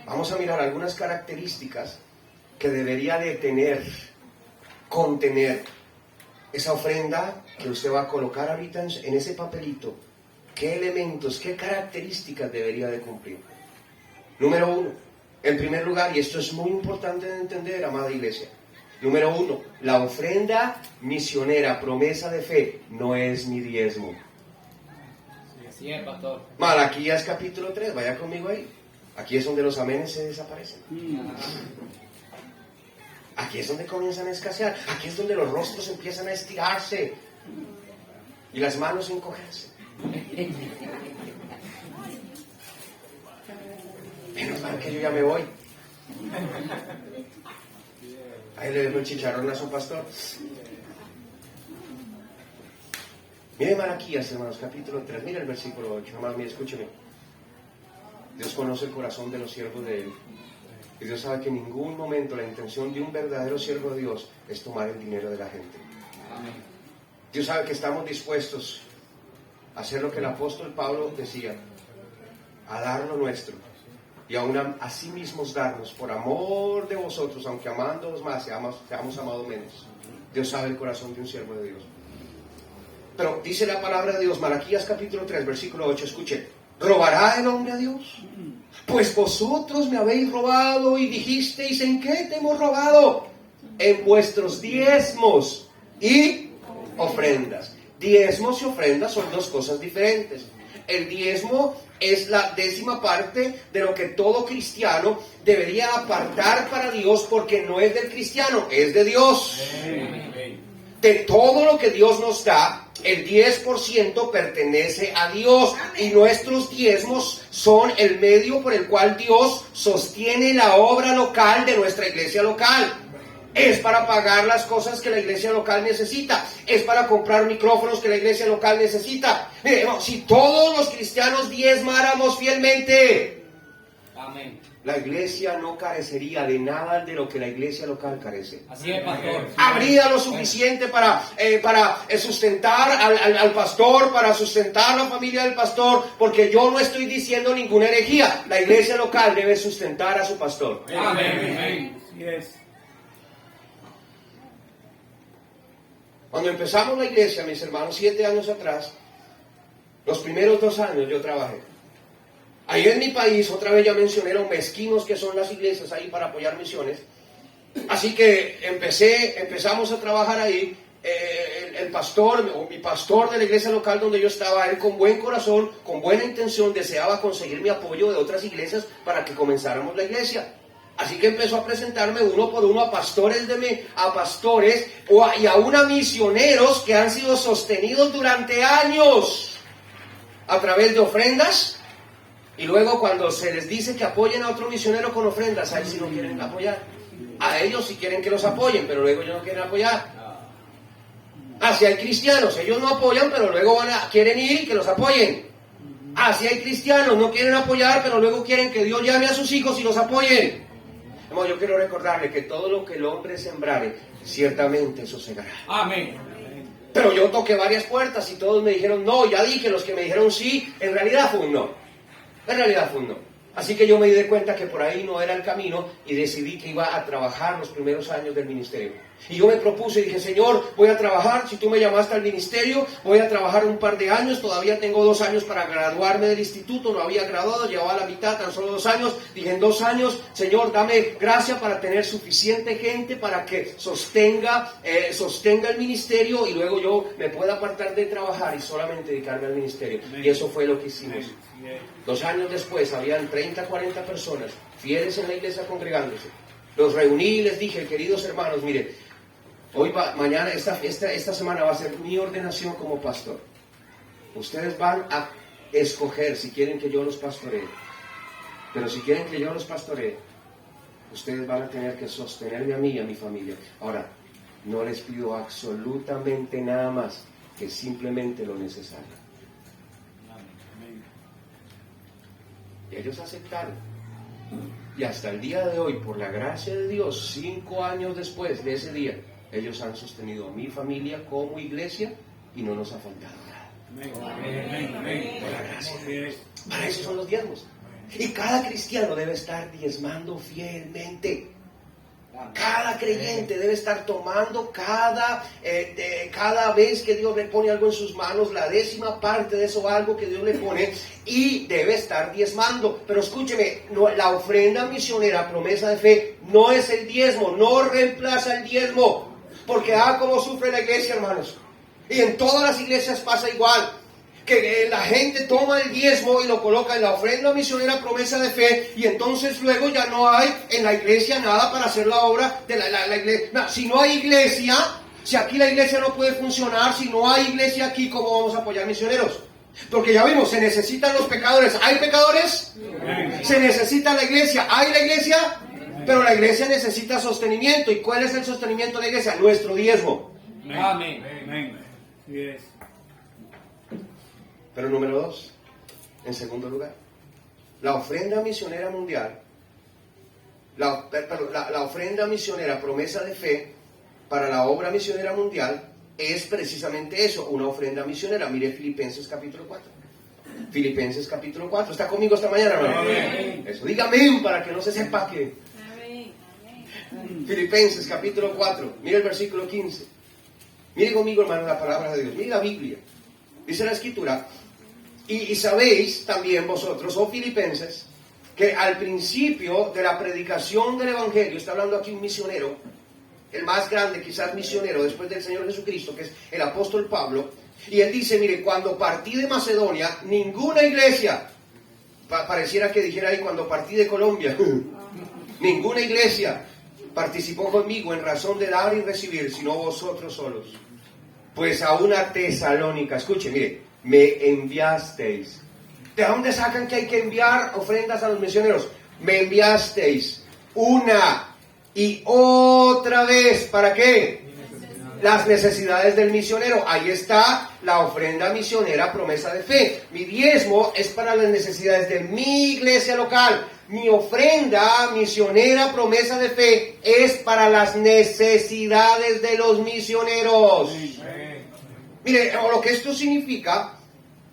Vamos a mirar algunas características que debería de contener esa ofrenda que usted va a colocar ahorita en ese papelito. ¿Qué elementos, qué características debería de cumplir? Número 1, en primer lugar, y esto es muy importante de entender, amada iglesia, Número 1, la ofrenda misionera, promesa de fe, no es mi diezmo. Así es, pastor. Malaquías capítulo 3, vaya conmigo ahí. Aquí es donde los amenes se desaparecen. Aquí es donde comienzan a escasear. Aquí es donde los rostros empiezan a estirarse y las manos a encogerse. Menos mal que yo ya me voy. Ahí le dejo el chicharrón a su pastor. Mire Malaquías, hermanos, capítulo 3. Mire el versículo 8. Hermanos, mire, escúcheme. Dios conoce el corazón de los siervos de Él. Y Dios sabe que en ningún momento la intención de un verdadero siervo de Dios es tomar el dinero de la gente. Amén. Dios sabe que estamos dispuestos a hacer lo que el apóstol Pablo decía, a dar lo nuestro y aún a sí mismos darnos por amor de vosotros, aunque amándoos más seamos amados menos. Dios sabe el corazón de un siervo de Dios. Pero dice la palabra de Dios, Malaquías capítulo 3, versículo 8, escuche: ¿robará el hombre a Dios? Pues vosotros me habéis robado y dijisteis, ¿en qué te hemos robado? En vuestros diezmos y ofrendas. Diezmos y ofrendas son dos cosas diferentes. El diezmo es la 10ª parte de lo que todo cristiano debería apartar para Dios, porque no es del cristiano, es de Dios. De todo lo que Dios nos da, el 10% pertenece a Dios, y nuestros diezmos son el medio por el cual Dios sostiene la obra local de nuestra iglesia local. Es para pagar las cosas que la iglesia local necesita, es para comprar micrófonos que la iglesia local necesita. Mire, si todos los cristianos diezmáramos fielmente, Amén. la iglesia no carecería de nada de lo que la iglesia local carece. Así es, pastor. Habría lo suficiente para sustentar al pastor, para sustentar la familia del pastor, porque yo no estoy diciendo ninguna herejía. La iglesia local debe sustentar a su pastor. Amén. Así es. Cuando empezamos la iglesia, mis hermanos, 7 años atrás, los primeros 2 años yo trabajé. Ahí en mi país, otra vez ya mencioné lo mezquinos que son las iglesias ahí para apoyar misiones. Así que empezamos a trabajar ahí. El pastor, o mi pastor de la iglesia local donde yo estaba, él con buen corazón, con buena intención, deseaba conseguir mi apoyo de otras iglesias para que comenzáramos la iglesia. Así que empezó a presentarme uno por uno a pastores y aún a misioneros que han sido sostenidos durante años a través de ofrendas. Y luego cuando se les dice que apoyen a otro misionero con ofrendas, ahí sí no quieren apoyar. A ellos sí quieren que los apoyen, pero luego ellos no quieren apoyar. Si hay cristianos, ellos no apoyan, pero luego quieren ir y que los apoyen. Si hay cristianos, no quieren apoyar, pero luego quieren que Dios llame a sus hijos y los apoyen. Yo quiero recordarle que todo lo que el hombre sembrare, ciertamente eso segará. Amén. Pero yo toqué varias puertas y todos me dijeron no. Ya dije, los que me dijeron sí, en realidad fue un no. Así que yo me di cuenta que por ahí no era el camino y decidí que iba a trabajar los primeros años del ministerio. Y yo me propuse y dije, Señor, voy a trabajar, si tú me llamaste al ministerio, voy a trabajar un par de años, todavía tengo 2 años para graduarme del instituto, no había graduado, llevaba la mitad, tan solo 2 años. Dije, en 2 años, Señor, dame gracia para tener suficiente gente para que sostenga el ministerio y luego yo me pueda apartar de trabajar y solamente dedicarme al ministerio. Y eso fue lo que hicimos. 2 años después, habían 30, 40 personas fieles en la iglesia congregándose. Los reuní y les dije, queridos hermanos, mire, mañana, esta semana va a ser mi ordenación como pastor. Ustedes van a escoger si quieren que yo los pastoree. Pero si quieren que yo los pastoree, ustedes van a tener que sostenerme a mí y a mi familia. Ahora, no les pido absolutamente nada más que simplemente lo necesario. Y ellos aceptaron. Y hasta el día de hoy, por la gracia de Dios, 5 años después de ese día, ellos han sostenido a mi familia como iglesia y no nos ha faltado nada. Por la gracia de Dios. Para eso son los diezmos. Y cada cristiano debe estar diezmando fielmente. Cada creyente debe estar tomando cada vez que Dios le pone algo en sus manos, la 10ª parte de eso, algo que Dios le pone, y debe estar diezmando. Pero escúcheme, la ofrenda misionera, promesa de fe, no es el diezmo, no reemplaza el diezmo, porque como sufre la iglesia, hermanos. Y en todas las iglesias pasa igual, que la gente toma el diezmo y lo coloca en la ofrenda misionera, promesa de fe, y entonces luego ya no hay en la iglesia nada para hacer la obra de la iglesia. No, si no hay iglesia, si aquí la iglesia no puede funcionar, si no hay iglesia aquí, ¿cómo vamos a apoyar misioneros? Porque ya vimos, se necesitan los pecadores. ¿Hay pecadores? Se necesita la iglesia. ¿Hay la iglesia? Pero la iglesia necesita sostenimiento. ¿Y cuál es el sostenimiento de la iglesia? Nuestro diezmo. Amén. Yes. Pero número 2, en segundo lugar, la ofrenda misionera mundial, la ofrenda misionera, promesa de fe para la obra misionera mundial, es precisamente eso, una ofrenda misionera. Mire Filipenses capítulo 4. Filipenses capítulo 4. ¿Está conmigo esta mañana, hermano? Amén. Eso, diga amén para que no se sepa que... Filipenses capítulo 4. Mire el versículo 15. Mire conmigo, hermano, la palabra de Dios. Mire la Biblia. Dice la Escritura, y sabéis también vosotros, oh filipenses, que al principio de la predicación del Evangelio, está hablando aquí un misionero, el más grande quizás misionero después del Señor Jesucristo, que es el apóstol Pablo, y él dice, mire, cuando partí de Macedonia, ninguna iglesia, pareciera que dijera ahí, cuando partí de Colombia, ninguna iglesia participó conmigo en razón de dar y recibir, sino vosotros solos. Pues a una Tesalónica, escuche, mire, me enviasteis. ¿De dónde sacan que hay que enviar ofrendas a los misioneros? Me enviasteis una y otra vez. ¿Para qué? Las necesidades del misionero. Ahí está la ofrenda misionera, promesa de fe. Mi diezmo es para las necesidades de mi iglesia local. Mi ofrenda misionera, promesa de fe, es para las necesidades de los misioneros. Mire, lo que esto significa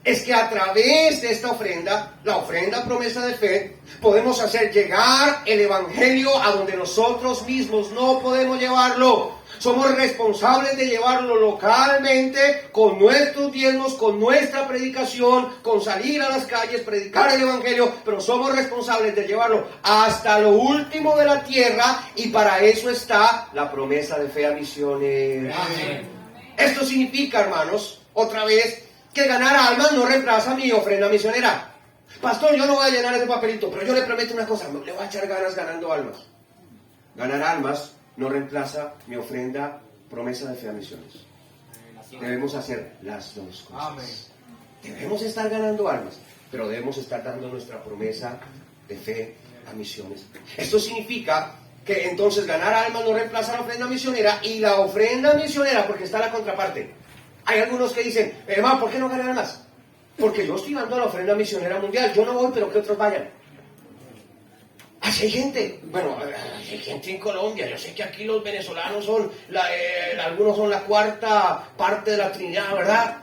es que a través de esta ofrenda, la ofrenda promesa de fe, podemos hacer llegar el Evangelio a donde nosotros mismos no podemos llevarlo. Somos responsables de llevarlo localmente, con nuestros diezmos, con nuestra predicación, con salir a las calles, predicar el Evangelio, pero somos responsables de llevarlo hasta lo último de la tierra, y para eso está la promesa de fe a misiones. Amén. Esto significa, hermanos, otra vez, que ganar almas no reemplaza mi ofrenda misionera. Pastor, yo no voy a llenar ese papelito, pero yo le prometo una cosa, le voy a echar ganas ganando almas. Ganar almas no reemplaza mi ofrenda, promesa de fe a misiones. Debemos hacer las dos cosas. Amén. Debemos estar ganando almas, pero debemos estar dando nuestra promesa de fe a misiones. Esto significa que entonces ganar almas no reemplaza la ofrenda misionera, y la ofrenda misionera, porque está la contraparte. Hay algunos que dicen, hermano, ¿por qué no ganar almas? Porque yo estoy dando la ofrenda misionera mundial, yo no voy, pero que otros vayan. Así hay gente, bueno, hay gente en Colombia, yo sé que aquí los venezolanos son, algunos son la cuarta parte de la Trinidad, ¿verdad?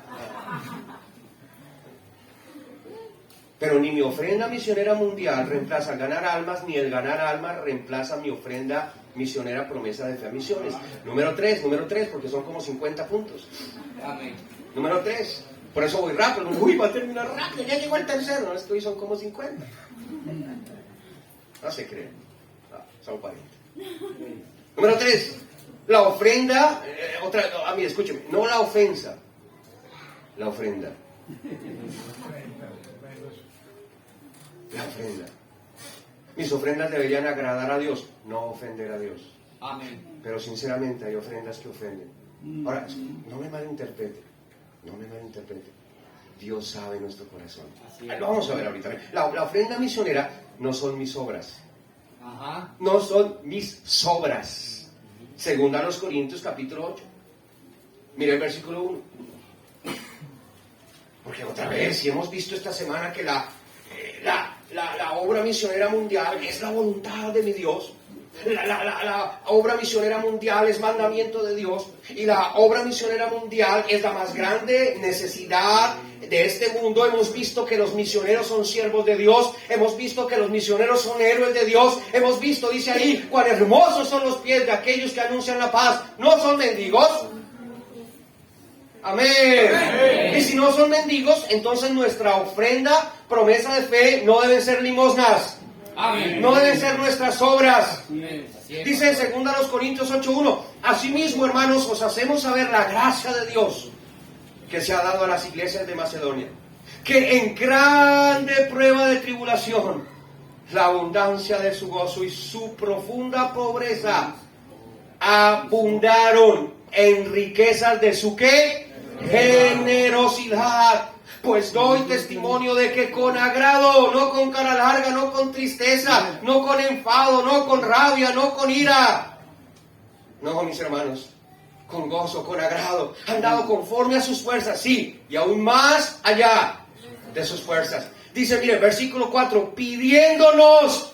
Pero ni mi ofrenda misionera mundial reemplaza ganar almas, ni el ganar almas reemplaza mi ofrenda misionera, promesa de fe a misiones. Número 3, porque son como 50 puntos. Amén. Número 3, por eso voy rápido. Uy, va a terminar rápido, ya llegó el tercero. No, es que hoy son como 50. No se creen, no, son 40. Número 3, la ofrenda, mire, escúcheme, no la ofensa, la ofrenda. La ofrenda. Mis ofrendas deberían agradar a Dios, no ofender a Dios. Amén. Pero sinceramente hay ofrendas que ofenden. Ahora, no me malinterprete. Dios sabe nuestro corazón. Así es. Lo vamos a ver ahorita. La ofrenda misionera no son mis obras. Ajá. No son mis sobras. Según a los Corintios capítulo 8. Mira el versículo 1. Porque otra vez, si hemos visto esta semana que la obra misionera mundial es la voluntad de mi Dios. La obra misionera mundial es mandamiento de Dios, y la obra misionera mundial es la más grande necesidad de este mundo, hemos visto que los misioneros son siervos de Dios, hemos visto que los misioneros son héroes de Dios, hemos visto, dice ahí, cuán hermosos son los pies de aquellos que anuncian la paz. ¿No son mendigos? Amén. Y si no son mendigos, entonces nuestra ofrenda, promesa de fe, no deben ser limosnas. Amén. No deben ser nuestras obras. Amén. Dice en 2 Corintios 8:1, asimismo, hermanos, os hacemos saber la gracia de Dios que se ha dado a las iglesias de Macedonia, que en grande prueba de tribulación, la abundancia de su gozo y su profunda pobreza abundaron en riquezas de su ¿qué? Generosidad. Pues doy testimonio de que con agrado, no con cara larga, no con tristeza, no con enfado, no con rabia, no con ira. No, mis hermanos, con gozo, con agrado, han dado conforme a sus fuerzas, sí, y aún más allá de sus fuerzas. Dice, mire, versículo 4, pidiéndonos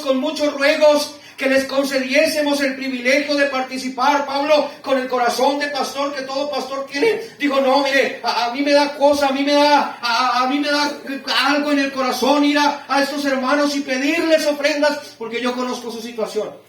con muchos ruegos que les concediésemos el privilegio de participar. Pablo, con el corazón de pastor que todo pastor tiene, dijo, no, mire, a mí me da cosa, a mí me da algo en el corazón ir a estos hermanos y pedirles ofrendas, porque yo conozco su situación.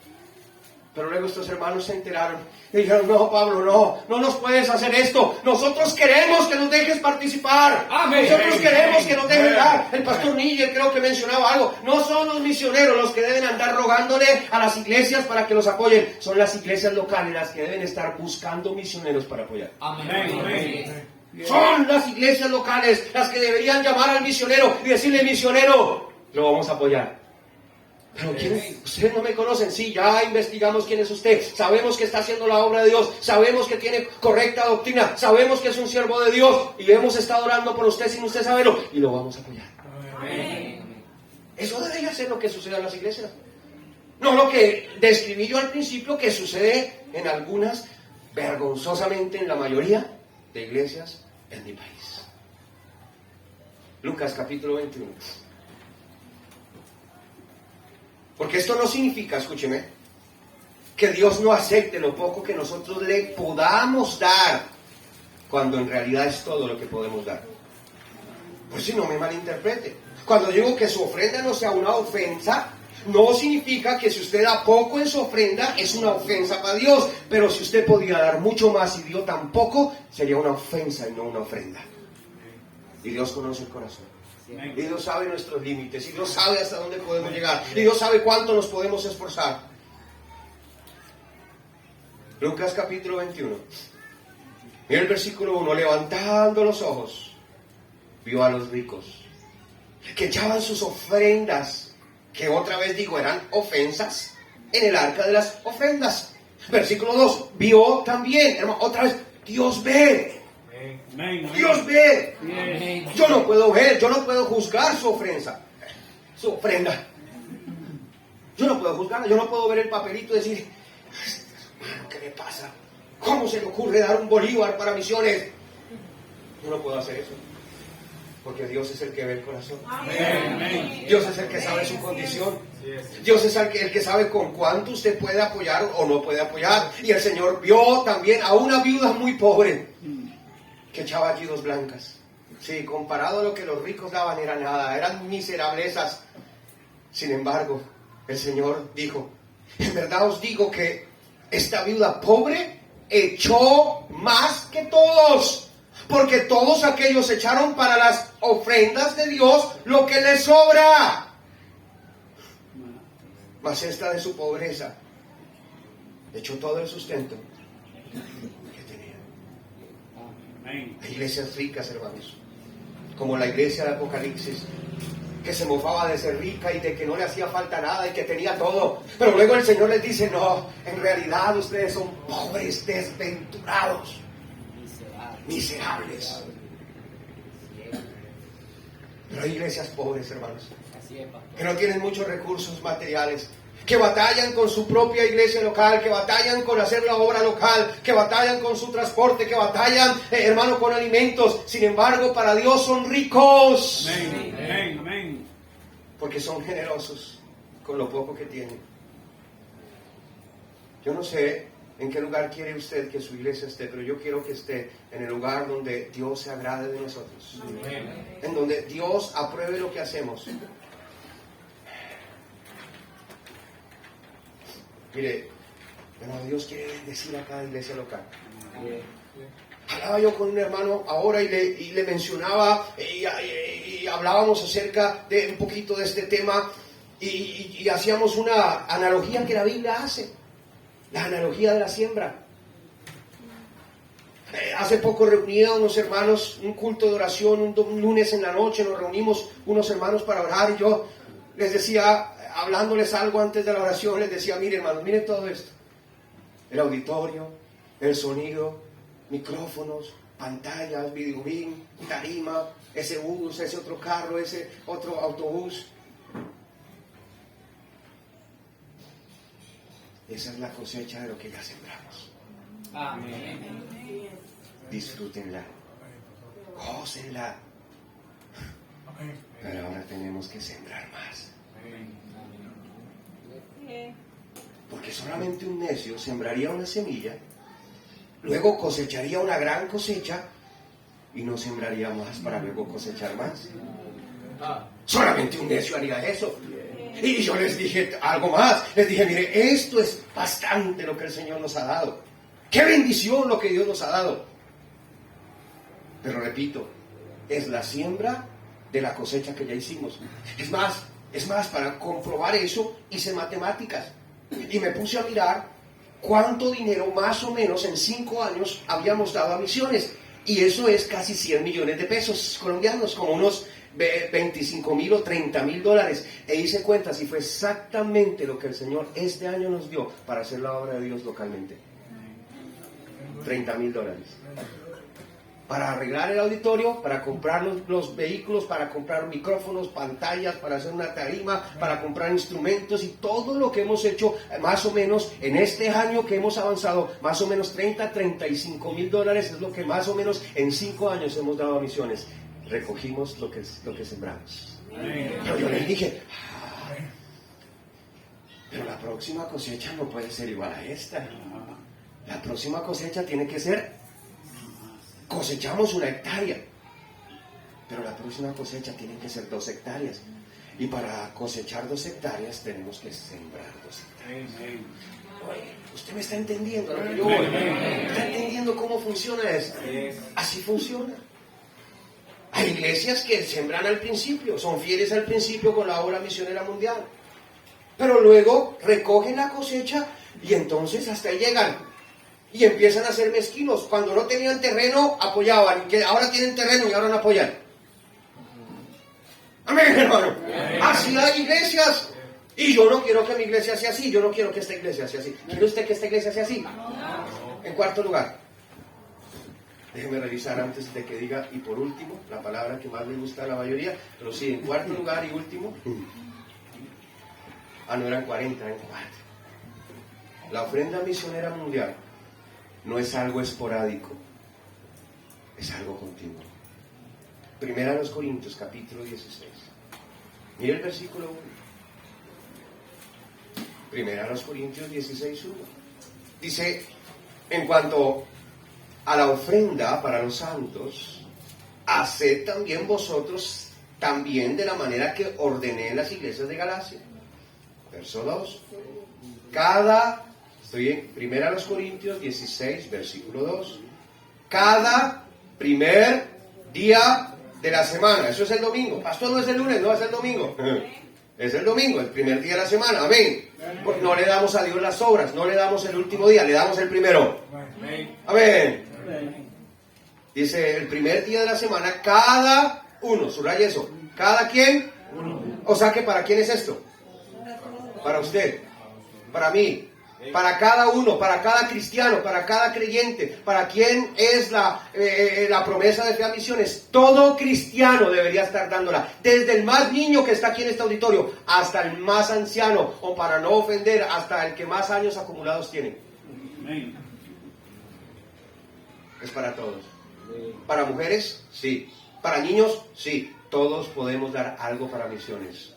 Pero luego estos hermanos se enteraron y dijeron, no, Pablo, no nos puedes hacer esto. Nosotros queremos que nos dejes participar. Amén. Nosotros queremos que nos dejes dar. El pastor Níger creo que mencionaba algo. No son los misioneros los que deben andar rogándole a las iglesias para que los apoyen. Son las iglesias locales las que deben estar buscando misioneros para apoyar. Amén. Amén. Son las iglesias locales las que deberían llamar al misionero y decirle, misionero, lo vamos a apoyar. Pero ¿quién? Ustedes no me conocen. Sí, ya investigamos quién es usted. Sabemos que está haciendo la obra de Dios. Sabemos que tiene correcta doctrina. Sabemos que es un siervo de Dios. Y hemos estado orando por usted sin usted saberlo. Y lo vamos a apoyar. Amén. Eso debería ser lo que sucede en las iglesias. No lo que describí yo al principio, que sucede en algunas, vergonzosamente en la mayoría de iglesias en mi país. Lucas capítulo 21. Porque esto no significa, escúcheme, que Dios no acepte lo poco que nosotros le podamos dar, cuando en realidad es todo lo que podemos dar. Pues si no me malinterprete. Cuando digo que su ofrenda no sea una ofensa, no significa que si usted da poco en su ofrenda es una ofensa para Dios. Pero si usted podría dar mucho más y dio tan poco, sería una ofensa y no una ofrenda. Y Dios conoce el corazón. Y Dios sabe nuestros límites, y Dios sabe hasta dónde podemos llegar, y Dios sabe cuánto nos podemos esforzar. Lucas capítulo 21. Mira el versículo 1. Levantando los ojos, vio a los ricos que echaban sus ofrendas, que otra vez digo, eran ofensas, en el arca de las ofrendas. Versículo 2. Vio también, hermano, otra vez, Dios ve. Dios ve. Yo no puedo ver, yo no puedo juzgar su ofrenda. Yo no puedo juzgarla, yo no puedo ver el papelito y decir, hermano, ¿qué le pasa? ¿Cómo se le ocurre dar un bolívar para misiones? Yo no puedo hacer eso, porque Dios es el que ve el corazón. Dios es el que sabe su condición. Dios es el que sabe con cuánto usted puede apoyar o no puede apoyar. Y el Señor vio también a una viuda muy pobre que echaba allí 2 blancas. Sí, comparado a lo que los ricos daban era nada, eran miserablezas. Sin embargo, el Señor dijo, en verdad os digo que esta viuda pobre echó más que todos, porque todos aquellos echaron para las ofrendas de Dios lo que les sobra. Mas esta de su pobreza echó todo el sustento que tenía. Hay iglesias ricas, hermanos, como la iglesia de Apocalipsis, que se mofaba de ser rica y de que no le hacía falta nada y que tenía todo. Pero luego el Señor les dice, no, en realidad ustedes son pobres, desventurados, miserables. Pero hay iglesias pobres, hermanos, que no tienen muchos recursos materiales, que batallan con su propia iglesia local, que batallan con hacer la obra local, que batallan con su transporte, que batallan, hermano, con alimentos. Sin embargo, para Dios son ricos. Amén. Porque son generosos con lo poco que tienen. Yo no sé en qué lugar quiere usted que su iglesia esté, pero yo quiero que esté en el lugar donde Dios se agrade de nosotros, en donde Dios apruebe lo que hacemos. Mire, hermano, Dios quiere bendecir a cada iglesia local. Hablaba yo con un hermano ahora y le mencionaba y hablábamos acerca de un poquito de este tema y hacíamos una analogía que la Biblia hace, la analogía de la siembra. Hace poco reuní a unos hermanos, un culto de oración, un lunes en la noche nos reunimos unos hermanos para orar y yo les decía, hablándoles algo antes de la oración, les decía, miren hermanos, miren todo esto, el auditorio, el sonido, micrófonos, pantallas, videobeam, tarima, ese bus, ese otro carro, ese otro autobús. Esa es la cosecha de lo que ya sembramos. Amén. Disfrútenla, gócenla. Pero ahora tenemos que sembrar más. Porque solamente un necio sembraría una semilla, luego cosecharía una gran cosecha y no sembraría más para luego cosechar más. Solamente un necio haría eso. Y yo les dije algo más. Les dije, mire, esto es bastante lo que el Señor nos ha dado. ¡Qué bendición lo que Dios nos ha dado! Pero repito, es la siembra de la cosecha que ya hicimos. Es más, para comprobar eso hice matemáticas. Y me puse a mirar cuánto dinero más o menos en 5 años habíamos dado a misiones. Y eso es casi 100 millones de pesos colombianos, como unos 25,000 o 30,000 dólares. E hice cuentas y fue exactamente lo que el Señor este año nos dio para hacer la obra de Dios localmente. 30,000 dólares. Para arreglar el auditorio, para comprar los vehículos, para comprar micrófonos, pantallas, para hacer una tarima, para comprar instrumentos y todo lo que hemos hecho más o menos en este año que hemos avanzado, más o menos 35,000 dólares es lo que más o menos en 5 años hemos dado a misiones. Recogimos lo que sembramos. Pero yo les dije, pero la próxima cosecha no puede ser igual a esta. La próxima cosecha tiene que ser, cosechamos 1 hectárea, pero la próxima cosecha tiene que ser 2 hectáreas. Y para cosechar 2 hectáreas tenemos que sembrar 2 hectáreas. ¿Usted me está entendiendo lo que yo voy? ¿Está entendiendo cómo funciona esto? Así funciona. Hay iglesias que sembran al principio, son fieles al principio con la obra misionera mundial, pero luego recogen la cosecha y entonces hasta ahí llegan. Y empiezan a ser mezquinos. Cuando no tenían terreno, apoyaban. Que ahora tienen terreno y ahora no apoyan. Amén, hermano. Así hay iglesias. Y yo no quiero que mi iglesia sea así. Yo no quiero que esta iglesia sea así. ¿Quiere usted que esta iglesia sea así? En cuarto lugar, déjeme revisar antes de que diga, y por último, la palabra que más le gusta a la mayoría. Pero sí, en cuarto lugar y último. No eran 40, eran 4. La ofrenda misionera mundial no es algo esporádico, es algo continuo. Primera a los Corintios, capítulo 16. Mire el versículo 1. Primera a los Corintios 16, 1. Dice, en cuanto a la ofrenda para los santos, haced también vosotros también de la manera que ordené en las iglesias de Galacia. Verso 2. Estoy en 1 Corintios 16, versículo 2. Cada primer día de la semana. Eso es el domingo. Pastor, no es el lunes, no es el domingo. Es el domingo, el primer día de la semana. Amén. Porque no le damos a Dios las obras, no le damos el último día, le damos el primero. Amén. Dice, el primer día de la semana, cada uno. Subraya eso. ¿Cada quién? O sea que ¿para quién es esto? Para usted, para mí, para cada uno, para cada cristiano, para cada creyente, para quien es la promesa de fe a misiones. Todo cristiano debería estar dándola, desde el más niño que está aquí en este auditorio hasta el más anciano, o para no ofender, hasta el que más años acumulados tiene. Es para todos. Para mujeres, sí. Para niños, sí. Todos podemos dar algo para misiones.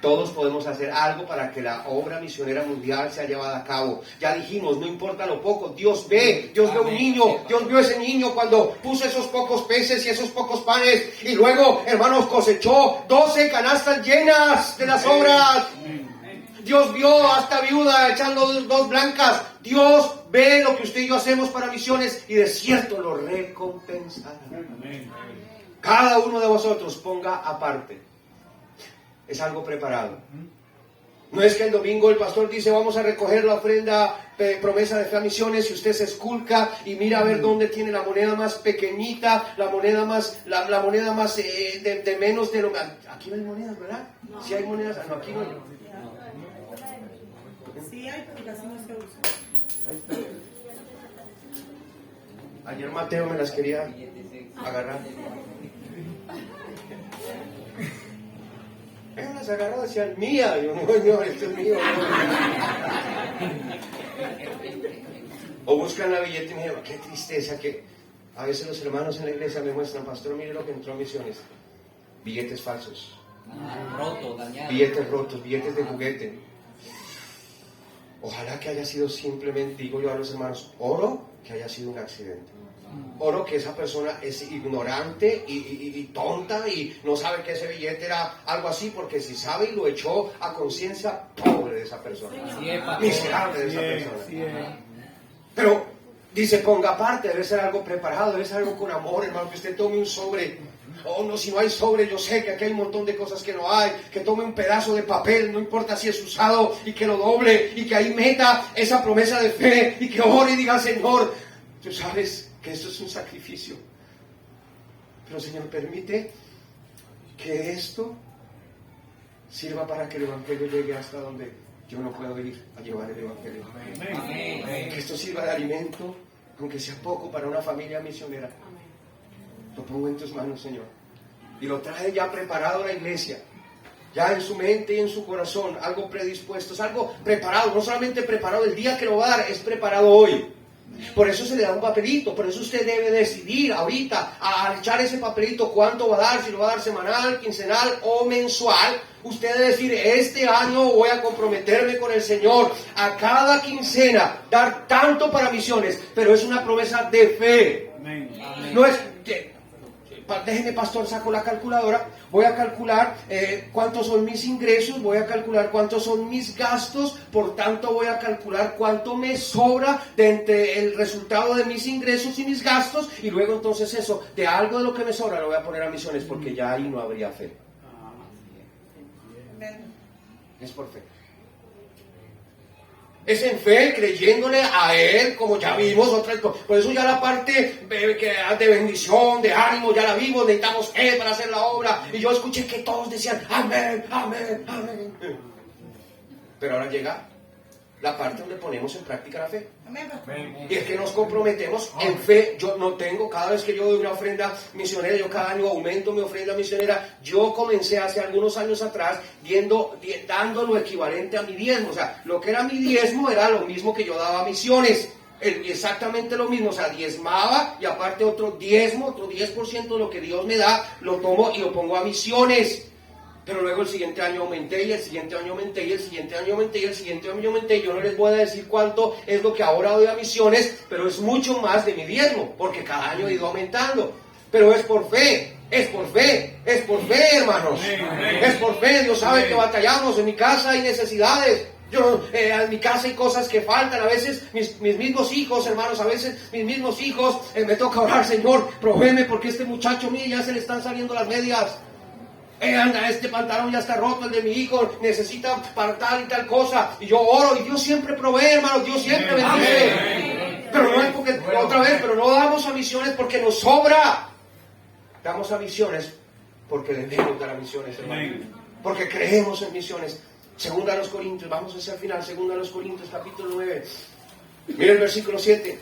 Todos podemos hacer algo para que la obra misionera mundial sea llevada a cabo. Ya dijimos, no importa lo poco, Dios ve un niño, Dios vio ese niño cuando puso esos pocos peces y esos pocos panes, y luego, hermanos, cosechó 12 canastas llenas de las obras. Dios vio a esta viuda echando dos blancas. Dios ve lo que usted y yo hacemos para misiones y de cierto lo recompensará. Cada uno de vosotros ponga aparte. Es algo preparado. No es que el domingo el pastor dice vamos a recoger la ofrenda promesa de fe a misiones y usted se esculca y mira a ver dónde tiene la moneda más pequeñita, la moneda más de menos de lo... Aquí no hay monedas, ¿verdad? No. Si hay monedas, no, aquí no hay. Sí hay, pero casi no se usa. Ayer Mateo me las quería agarrar. Él las agarró, decían mía. Yo no, esto es mío. O buscan la billete y me dijeron, qué tristeza que a veces los hermanos en la iglesia me muestran, pastor, mire lo que entró a misiones. Billetes falsos. Roto, dañado. Billetes rotos, billetes de juguete. Ojalá que haya sido simplemente, digo yo a los hermanos, oro que haya sido un accidente. Oro que esa persona es ignorante y tonta y no sabe que ese billete era algo así, porque si sabe y lo echó a conciencia, pobre de esa persona, miserable de esa persona. Pero dice, ponga aparte, debe ser algo preparado, debe ser algo con amor, hermano, que usted tome un sobre. Oh, no, si no hay sobre, yo sé que aquí hay un montón de cosas que no hay, que tome un pedazo de papel, no importa si es usado, y que lo doble, y que ahí meta esa promesa de fe, y que ore y diga, Señor, tú sabes que esto es un sacrificio, pero Señor, permite que esto sirva para que el Evangelio llegue hasta donde yo no puedo ir a llevar el Evangelio. Que esto sirva de alimento, aunque sea poco, para una familia misionera. Lo pongo en tus manos, Señor. Y lo trae ya preparado a la iglesia. Ya en su mente y en su corazón. Algo predispuesto. Es algo preparado. No solamente preparado el día que lo va a dar. Es preparado hoy. Por eso se le da un papelito. Por eso usted debe decidir ahorita. Al echar ese papelito cuánto va a dar. Si lo va a dar semanal, quincenal o mensual. Usted debe decir, este año voy a comprometerme con el Señor. A cada quincena. Dar tanto para misiones. Pero es una promesa de fe. No es... Déjeme, pastor, saco la calculadora, voy a calcular cuántos son mis ingresos, voy a calcular cuántos son mis gastos, por tanto voy a calcular cuánto me sobra de entre el resultado de mis ingresos y mis gastos, y luego entonces eso, de algo de lo que me sobra lo voy a poner a misiones, porque ya ahí no habría fe. Es por fe. Es en fe, creyéndole a Él, como ya vimos. Por eso ya la parte de bendición, de ánimo, ya la vimos. Necesitamos fe para hacer la obra. Y yo escuché que todos decían, amén, amén, amén. Pero ahora llega la parte donde ponemos en práctica la fe. Y es que nos comprometemos en fe. Yo no tengo, cada vez que yo doy una ofrenda misionera, yo cada año aumento mi ofrenda misionera. Yo comencé hace algunos años atrás dando lo equivalente a mi diezmo. O sea, lo que era mi diezmo era lo mismo que yo daba a misiones. Exactamente lo mismo, o sea, diezmaba y aparte otro diezmo, otro 10% de lo que Dios me da, lo tomo y lo pongo a misiones. Pero luego el siguiente año aumenté y el siguiente año aumenté y el siguiente año aumenté y el siguiente año aumenté. Yo no les voy a decir cuánto es lo que ahora doy a misiones, pero es mucho más de mi diezmo, porque cada año he ido aumentando. Pero es por fe, es por fe, es por fe, hermanos. Es por fe. Dios sabe que batallamos. En mi casa hay necesidades. En mi casa hay cosas que faltan. A veces mis mismos hijos, hermanos, a veces mis mismos hijos me toca orar, Señor, provéeme porque este muchacho mío ya se le están saliendo las medias. Anda, este pantalón ya está roto, el de mi hijo necesita para tal y tal cosa. Y yo oro y Dios siempre provee, hermano, Dios siempre bendice. Pero no es porque, otra vez, pero no damos a misiones porque nos sobra. Damos a misiones porque debemos dar a misiones, hermano. Porque creemos en misiones. Segunda a los Corintios, vamos hacia el final, segunda a los Corintios, capítulo 9. Mira el versículo 7.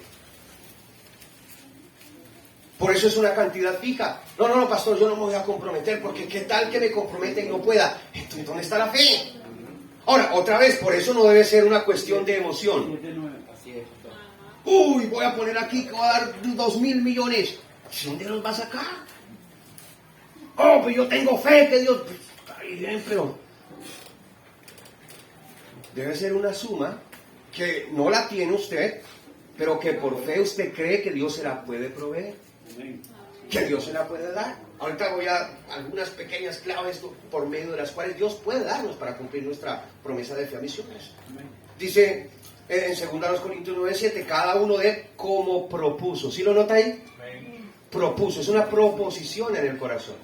Por eso es una cantidad fija. No, pastor, yo no me voy a comprometer, porque qué tal que me comprometa y no pueda. Entonces, ¿dónde está la fe? Ahora, otra vez, por eso no debe ser una cuestión de emoción. Uy, voy a poner aquí que voy a dar 2.000 millones. ¿Dónde los va a sacar? Oh, pues yo tengo fe que Dios... Está bien, pero debe ser una suma que no la tiene usted, pero que por fe usted cree que Dios se la puede proveer, que Dios se la puede dar. Ahorita voy a algunas pequeñas claves por medio de las cuales Dios puede darnos para cumplir nuestra promesa de fe a misiones. Dice en 2 Corintios 9:7, cada uno de como propuso. ¿Sí lo nota ahí? Propuso, es una proposición en el corazón.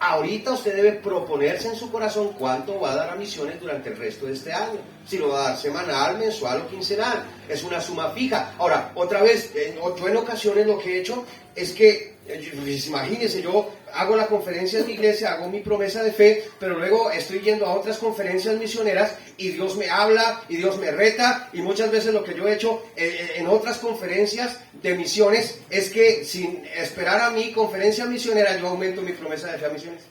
Ahorita usted debe proponerse en su corazón cuánto va a dar a misiones durante el resto de este año. Si lo va a dar semanal, mensual o quincenal. Es una suma fija. Ahora, otra vez, yo en ocasiones lo que he hecho es que, pues, imagínense, yo hago la conferencia en mi iglesia, hago mi promesa de fe, pero luego estoy yendo a otras conferencias misioneras y Dios me habla y Dios me reta, y muchas veces lo que yo he hecho en otras conferencias de misiones es que sin esperar a mi conferencia misionera yo aumento mi promesa de fe a misiones.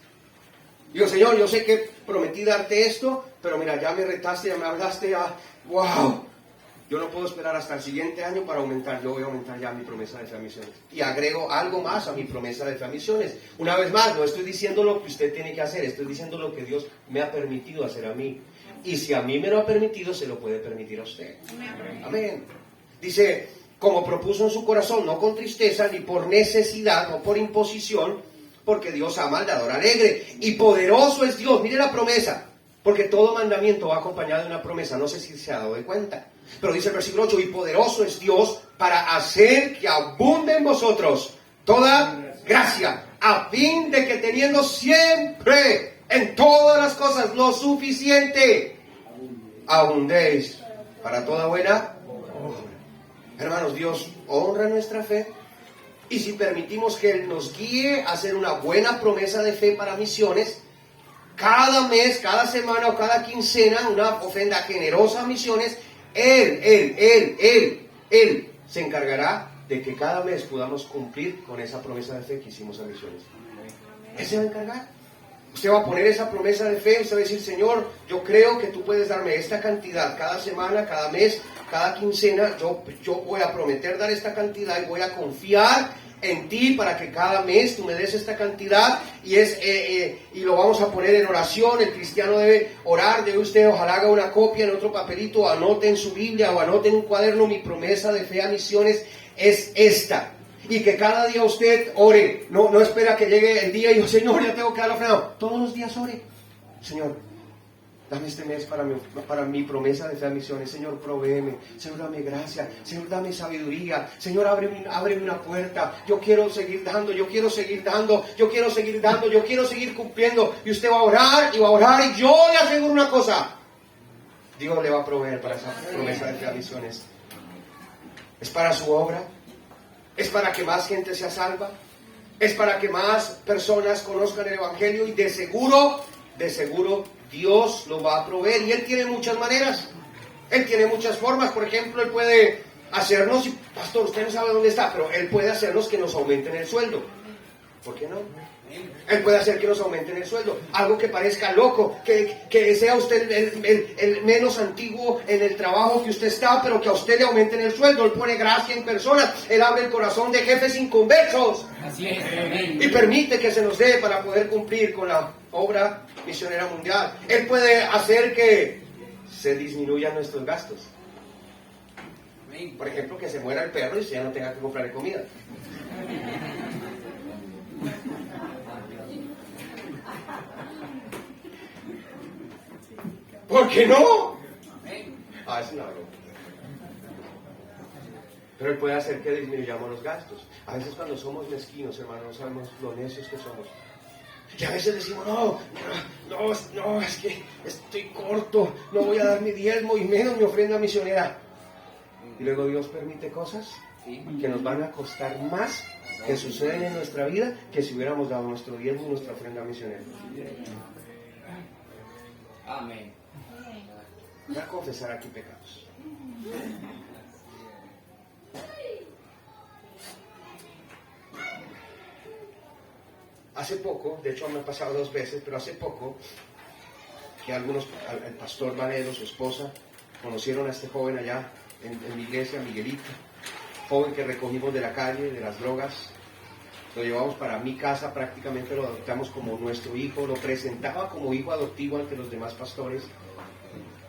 Digo, Señor, yo sé que prometí darte esto, pero mira, ya me retaste, ya me hablaste, ya, wow. Yo no puedo esperar hasta el siguiente año para aumentar. Yo voy a aumentar ya mi promesa de fe a misiones. Y agrego algo más a mi promesa de fe a misiones. Una vez más, no estoy diciendo lo que usted tiene que hacer, estoy diciendo lo que Dios me ha permitido hacer a mí. Y si a mí me lo ha permitido, se lo puede permitir a usted. Amén. Dice, como propuso en su corazón, no con tristeza, ni por necesidad, no por imposición, porque Dios ama al dador alegre. Y poderoso es Dios. Mire la promesa. Porque todo mandamiento va acompañado de una promesa. No sé si se ha dado de cuenta. Pero dice el versículo 8, y poderoso es Dios para hacer que abunde en vosotros toda gracia, a fin de que teniendo siempre en todas las cosas lo suficiente, abundéis para toda buena obra. Hermanos, Dios honra nuestra fe, y si permitimos que Él nos guíe a hacer una buena promesa de fe para misiones, cada mes, cada semana o cada quincena, una ofrenda generosa a misiones, Él se encargará de que cada mes podamos cumplir con esa promesa de fe que hicimos a misiones. Él se va a encargar. Usted va a poner esa promesa de fe, usted va a decir, Señor, yo creo que tú puedes darme esta cantidad cada semana, cada mes, cada quincena. Yo voy a prometer dar esta cantidad y voy a confiar en ti para que cada mes tú me des esta cantidad, y lo vamos a poner en oración. El cristiano debe orar, debe usted ojalá haga una copia en otro papelito, anote en su Biblia o anote en un cuaderno, mi promesa de fe a misiones es esta. Y que cada día usted ore, no espera que llegue el día y yo, Señor, ya tengo que dar la ofrenda. Todos los días ore, Señor, dame este mes para mi promesa de fe a misiones. Señor, provéeme. Señor, dame gracia. Señor, dame sabiduría. Señor, ábreme una puerta. Yo quiero seguir dando, yo quiero seguir dando, yo quiero seguir dando, yo quiero seguir cumpliendo. Y usted va a orar y va a orar, y yo le aseguro una cosa: Dios le va a proveer para esa promesa de fe a misiones. Es para su obra. Es para que más gente sea salva. Es para que más personas conozcan el Evangelio, y de seguro Dios lo va a proveer. Y Él tiene muchas maneras, Él tiene muchas formas. Por ejemplo, Él puede hacernos, pastor, usted no sabe dónde está, pero Él puede hacernos que nos aumenten el sueldo. ¿Por qué no? Él puede hacer que nos aumenten el sueldo. Algo que parezca loco, que sea usted el menos antiguo en el trabajo que usted está, pero que a usted le aumenten el sueldo. Él pone gracia en personas. Él abre el corazón de jefes inconversos. Así es. Y permite que se nos dé para poder cumplir con la obra misionera mundial. Él puede hacer que se disminuyan nuestros gastos. Por ejemplo, que se muera el perro y usted ya no tenga que comprarle comida. ¿Por qué no? Es una broma. Pero Él puede hacer que disminuyamos los gastos. A veces cuando somos mezquinos, hermanos, no sabemos lo necios que somos. Y a veces decimos, no, es que estoy corto, no voy a dar mi diezmo y menos mi ofrenda misionera. Y luego Dios permite cosas que nos van a costar más, que suceden en nuestra vida, que si hubiéramos dado nuestro diezmo y nuestra ofrenda misionera. Amén. Voy a confesar aquí pecados. Hace poco, de hecho me ha pasado 2 veces, pero hace poco, que el pastor Valero, su esposa, conocieron a este joven allá en mi iglesia, Miguelito, joven que recogimos de la calle, de las drogas, lo llevamos para mi casa, prácticamente lo adoptamos como nuestro hijo, lo presentaba como hijo adoptivo ante los demás pastores.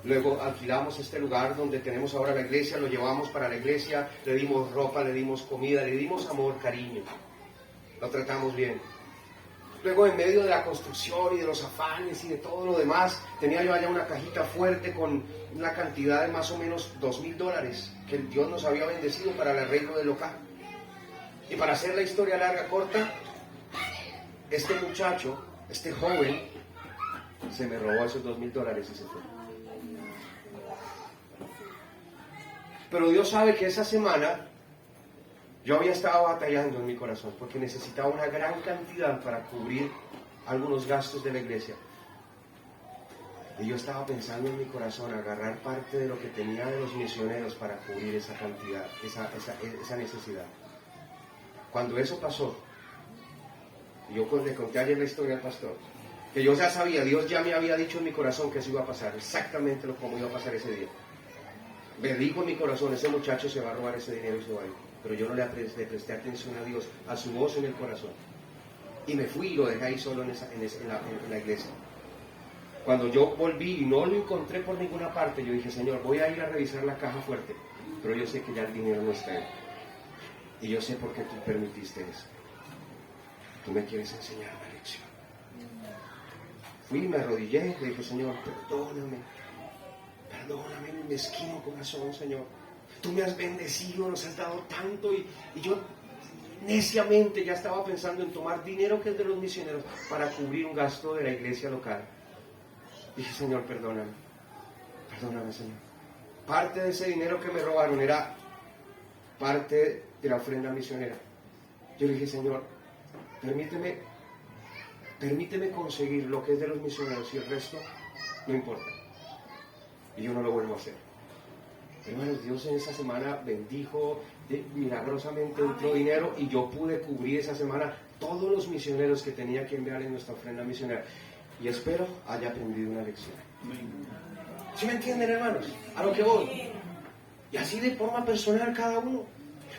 Luego alquilamos este lugar donde tenemos ahora la iglesia, lo llevamos para la iglesia, le dimos ropa, le dimos comida, le dimos amor, cariño. Lo tratamos bien. Luego, en medio de la construcción y de los afanes y de todo lo demás, tenía yo allá una cajita fuerte con una cantidad de más o menos $2,000 que Dios nos había bendecido para el arreglo del local. Y para hacer la historia larga, corta, este muchacho, este joven, se me robó esos $2,000 y se fue. Pero Dios sabe que esa semana yo había estado batallando en mi corazón porque necesitaba una gran cantidad para cubrir algunos gastos de la iglesia. Y yo estaba pensando en mi corazón agarrar parte de lo que tenía de los misioneros para cubrir esa cantidad, esa necesidad. Cuando eso pasó, yo le conté ayer la historia al pastor, que yo ya sabía, Dios ya me había dicho en mi corazón que eso iba a pasar, exactamente como iba a pasar ese día. Me dijo en mi corazón, ese muchacho se va a robar ese dinero y se va a ir. Pero yo no le presté atención a Dios, a su voz en el corazón. Y me fui y lo dejé ahí solo en la iglesia. Cuando yo volví y no lo encontré por ninguna parte, yo dije, Señor, voy a ir a revisar la caja fuerte, pero yo sé que ya el dinero no está ahí. Y yo sé por qué tú permitiste eso. Tú me quieres enseñar una lección. Fui, me arrodillé, le dije, Señor, perdóname, mi mezquino corazón, Señor. Tú me has bendecido, nos has dado tanto y yo neciamente ya estaba pensando en tomar dinero que es de los misioneros para cubrir un gasto de la iglesia local. Dije, Señor, perdóname, Señor. Parte de ese dinero que me robaron era parte de la ofrenda misionera. Yo le dije, Señor, permíteme conseguir lo que es de los misioneros y el resto no importa. Y yo no lo vuelvo a hacer. Hermanos, Dios en esa semana bendijo, milagrosamente entró dinero y yo pude cubrir esa semana todos los misioneros que tenía que enviar en nuestra ofrenda misionera. Y espero haya aprendido una lección. ¿Sí me entienden, hermanos? A lo que voy. Y así de forma personal cada uno.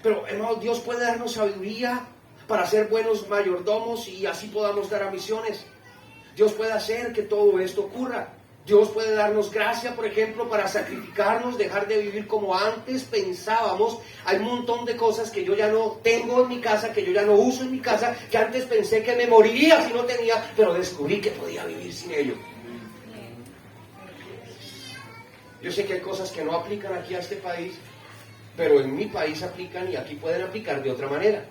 Pero, hermanos, Dios puede darnos sabiduría para ser buenos mayordomos y así podamos dar a misiones. Dios puede hacer que todo esto ocurra. Dios puede darnos gracia, por ejemplo, para sacrificarnos, dejar de vivir como antes pensábamos. Hay un montón de cosas que yo ya no tengo en mi casa, que yo ya no uso en mi casa, que antes pensé que me moriría si no tenía, pero descubrí que podía vivir sin ello. Yo sé que hay cosas que no aplican aquí a este país, pero en mi país aplican y aquí pueden aplicar de otra manera.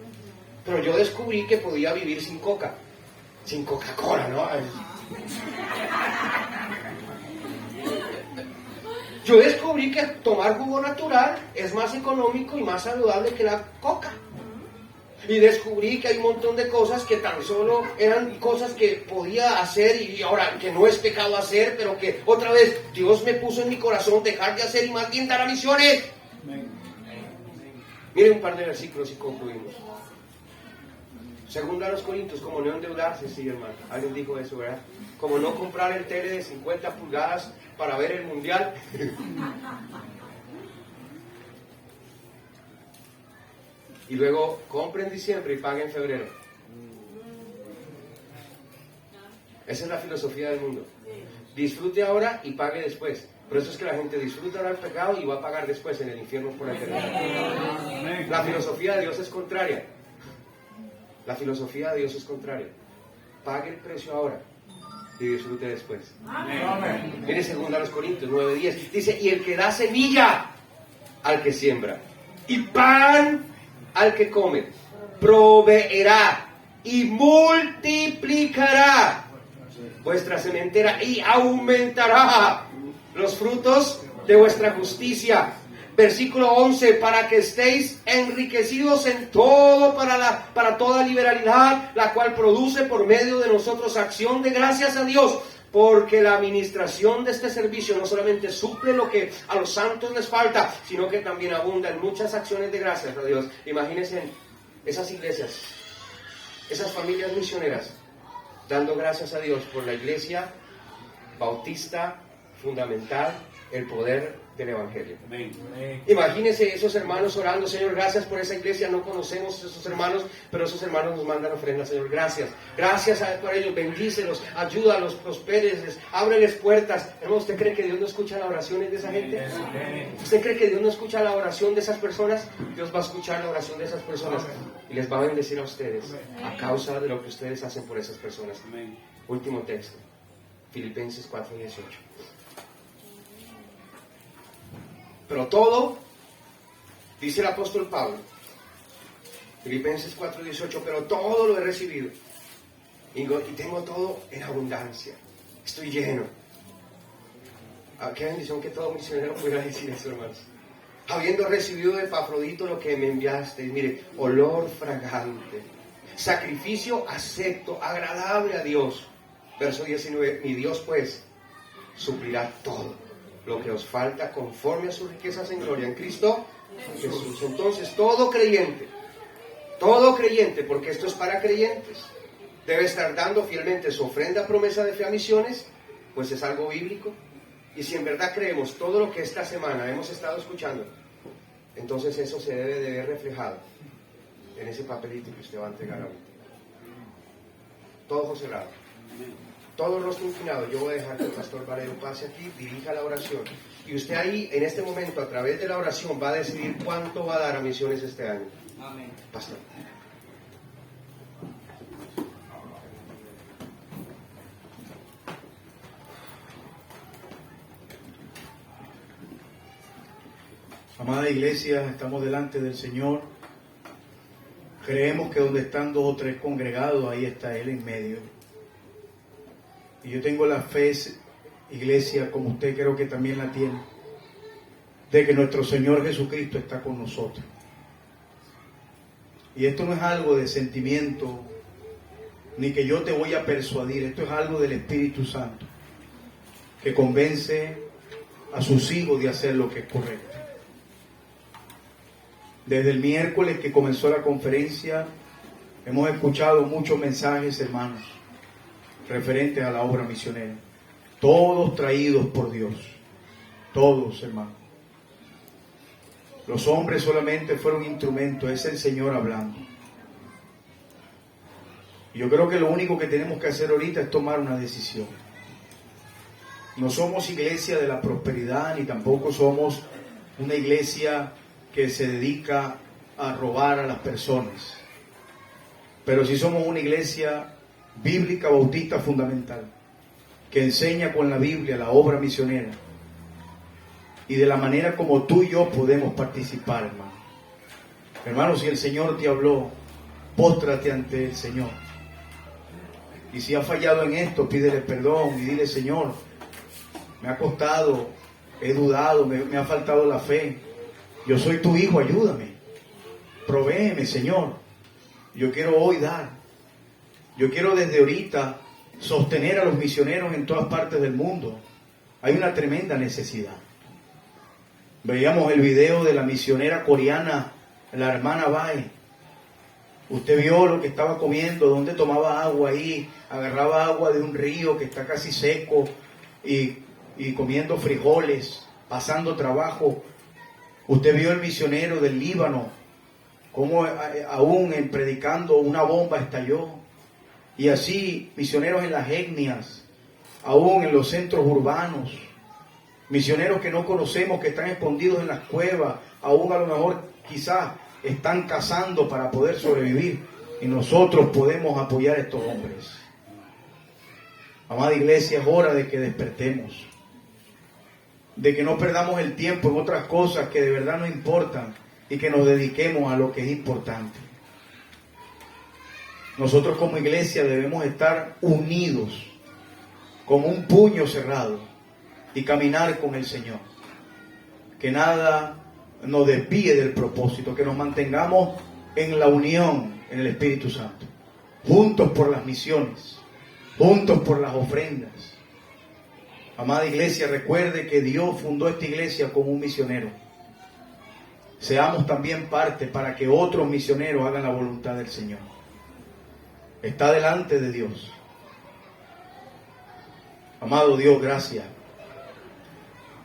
Pero yo descubrí que podía vivir sin coca, sin Coca-Cola, ¿no? Yo descubrí que tomar jugo natural es más económico y más saludable que la coca. Y descubrí que hay un montón de cosas que tan solo eran cosas que podía hacer y ahora que no es pecado hacer, pero que otra vez Dios me puso en mi corazón dejar de hacer y más bien dar a misiones. Miren un par de versículos y concluimos. Segunda a los Corintios, como no endeudarse, sí, hermano. Alguien dijo eso, ¿verdad? Como no comprar el tele de 50 pulgadas para ver el mundial. Y luego compre en diciembre y pague en febrero. Esa es la filosofía del mundo. Disfrute ahora y pague después. Por eso es que la gente disfruta ahora el pecado y va a pagar después en el infierno por la eternidad. La filosofía de Dios es contraria. La filosofía de Dios es contraria. Pague el precio ahora y disfrute después. Mire 2 Corintios 9:10. Dice, y el que da semilla al que siembra y pan al que come, proveerá y multiplicará vuestra sementera y aumentará los frutos de vuestra justicia. Versículo 11, para que estéis enriquecidos en todo para toda liberalidad, la cual produce por medio de nosotros acción de gracias a Dios, porque la administración de este servicio no solamente suple lo que a los santos les falta, sino que también abunda en muchas acciones de gracias a Dios. Imagínense esas iglesias, esas familias misioneras, dando gracias a Dios por la iglesia bautista fundamental el poder del Evangelio. Imagínense esos hermanos orando: Señor, gracias por esa iglesia, no conocemos a esos hermanos, pero esos hermanos nos mandan ofrendas. Señor, gracias por ellos, bendícelos, ayúdalos, prospéreles, ábreles puertas. Hermano, ¿usted cree que Dios no escucha las oraciones de esa gente? ¿Usted cree que Dios no escucha la oración de esas personas? Dios va a escuchar la oración de esas personas y les va a bendecir a ustedes a causa de lo que ustedes hacen por esas personas. Último texto, Filipenses 4:18. Pero todo, dice el apóstol Pablo, Filipenses 4:18, pero todo lo he recibido y tengo todo en abundancia, estoy lleno. Qué bendición que todo misionero pudiera decir eso, hermanos. Habiendo recibido de Epafrodito lo que me enviasteis, mire, olor fragante, sacrificio acepto, agradable a Dios. Verso 19, mi Dios pues suplirá todo lo que os falta conforme a sus riquezas en gloria en Cristo Jesús. Entonces todo creyente, porque esto es para creyentes, debe estar dando fielmente su ofrenda, promesa de fe a misiones, pues es algo bíblico. Y si en verdad creemos todo lo que esta semana hemos estado escuchando, entonces eso se debe de ver reflejado en ese papelito que usted va a entregar ahorita. Todo ojo cerrado, todo rostro inclinado. Yo voy a dejar que el pastor Valero pase aquí, dirija la oración. Y usted ahí, en este momento, a través de la oración, va a decidir cuánto va a dar a misiones este año. Amén. Pastor. Amada iglesia, estamos delante del Señor. Creemos que donde están 2 o 3 congregados, ahí está Él en medio. Y yo tengo la fe, iglesia, como usted creo que también la tiene, de que nuestro Señor Jesucristo está con nosotros. Y esto no es algo de sentimiento, ni que yo te voy a persuadir. Esto es algo del Espíritu Santo, que convence a sus hijos de hacer lo que es correcto. Desde el miércoles que comenzó la conferencia, hemos escuchado muchos mensajes, hermanos, referentes a la obra misionera. Todos traídos por Dios. Todos, hermanos. Los hombres solamente fueron instrumentos, es el Señor hablando. Y yo creo que lo único que tenemos que hacer ahorita es tomar una decisión. No somos iglesia de la prosperidad, ni tampoco somos una iglesia que se dedica a robar a las personas. Pero sí somos una iglesia bíblica, bautista, fundamental, que enseña con la Biblia la obra misionera y de la manera como tú y yo podemos participar, hermano. Hermano, si el Señor te habló, póstrate ante el Señor. Y si has fallado en esto, pídele perdón y dile: Señor, me ha costado, he dudado, me ha faltado la fe. Yo soy tu hijo, ayúdame. Provéeme, Señor. Yo quiero hoy dar. Yo quiero desde ahorita sostener a los misioneros en todas partes del mundo. Hay una tremenda necesidad. Veíamos el video de la misionera coreana, la hermana Bai. Usted vio lo que estaba comiendo, donde tomaba agua ahí, agarraba agua de un río que está casi seco y comiendo frijoles, pasando trabajo. Usted vio el misionero del Líbano, cómo aún en predicando una bomba estalló. Y así, misioneros en las etnias, aún en los centros urbanos, misioneros que no conocemos, que están escondidos en las cuevas, aún a lo mejor quizás están cazando para poder sobrevivir. Y nosotros podemos apoyar a estos hombres. Amada iglesia, es hora de que despertemos, de que no perdamos el tiempo en otras cosas que de verdad no importan y que nos dediquemos a lo que es importante. Nosotros como iglesia debemos estar unidos, con un puño cerrado y caminar con el Señor. Que nada nos desvíe del propósito, que nos mantengamos en la unión en el Espíritu Santo, juntos por las misiones, juntos por las ofrendas. Amada iglesia, recuerde que Dios fundó esta iglesia como un misionero. Seamos también parte para que otros misioneros hagan la voluntad del Señor. Está delante de Dios. Amado Dios, gracias.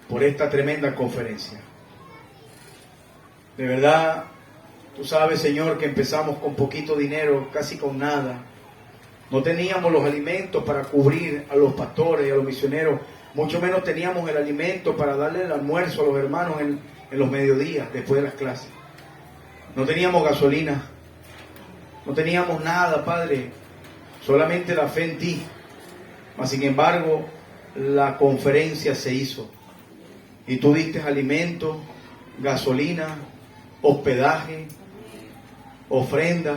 por esta tremenda conferencia. De verdad, tú sabes, Señor, que empezamos con poquito dinero, casi con nada. No teníamos los alimentos para cubrir a los pastores y a los misioneros, mucho menos teníamos el alimento para darle el almuerzo a los hermanos en los mediodías, después de las clases. No teníamos gasolina, no teníamos nada, Padre, solamente la fe en ti. Mas sin embargo, la conferencia se hizo y tú diste alimento, gasolina, hospedaje, ofrenda.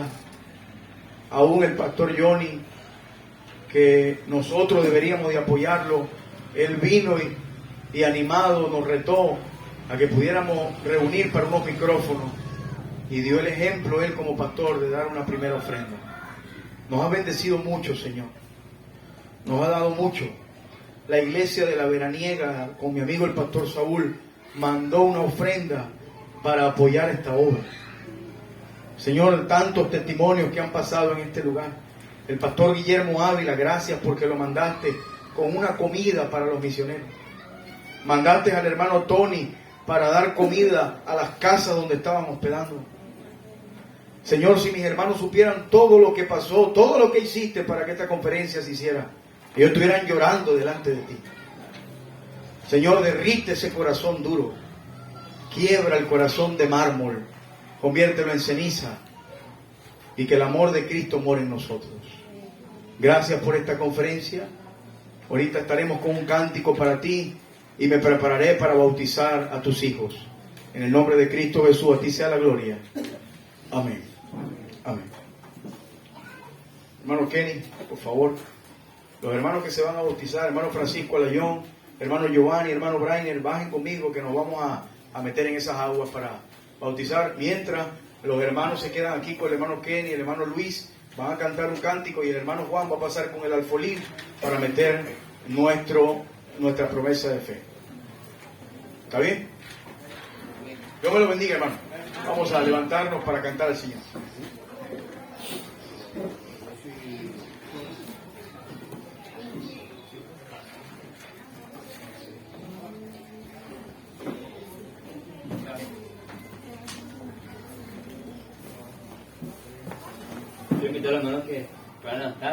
Aún el pastor Johnny, que nosotros deberíamos de apoyarlo, él vino y animado nos retó a que pudiéramos reunir para unos micrófonos y dio el ejemplo él como pastor de dar una primera ofrenda. Nos ha bendecido mucho, Señor, nos ha dado mucho. La iglesia de la Veraniega, con mi amigo el pastor Saúl, mandó una ofrenda para apoyar esta obra. Señor, tantos testimonios que han pasado en este lugar. El pastor Guillermo Ávila, gracias porque lo mandaste con una comida para los misioneros. Mandaste al hermano Tony para dar comida a las casas donde estaban hospedando. Señor, si mis hermanos supieran todo lo que pasó, todo lo que hiciste para que esta conferencia se hiciera, ellos estuvieran llorando delante de ti. Señor, derrite ese corazón duro, quiebra el corazón de mármol, conviértelo en ceniza y que el amor de Cristo more en nosotros. Gracias por esta conferencia. Ahorita estaremos con un cántico para ti y me prepararé para bautizar a tus hijos. En el nombre de Cristo Jesús, a ti sea la gloria. Amén. Amén. Hermano Kenny, por favor. Los hermanos que se van a bautizar, hermano Francisco Alayón, hermano Giovanni, hermano Brainer, bajen conmigo que nos vamos a meter en esas aguas para bautizar. Mientras los hermanos se quedan aquí con el hermano Kenny y el hermano Luis, van a cantar un cántico y el hermano Juan va a pasar con el alfolí para meter nuestra promesa de fe. ¿Está bien? Dios me lo bendiga, hermano. Vamos a levantarnos para cantar al Señor. Yo invito a los hermanos que van a estar.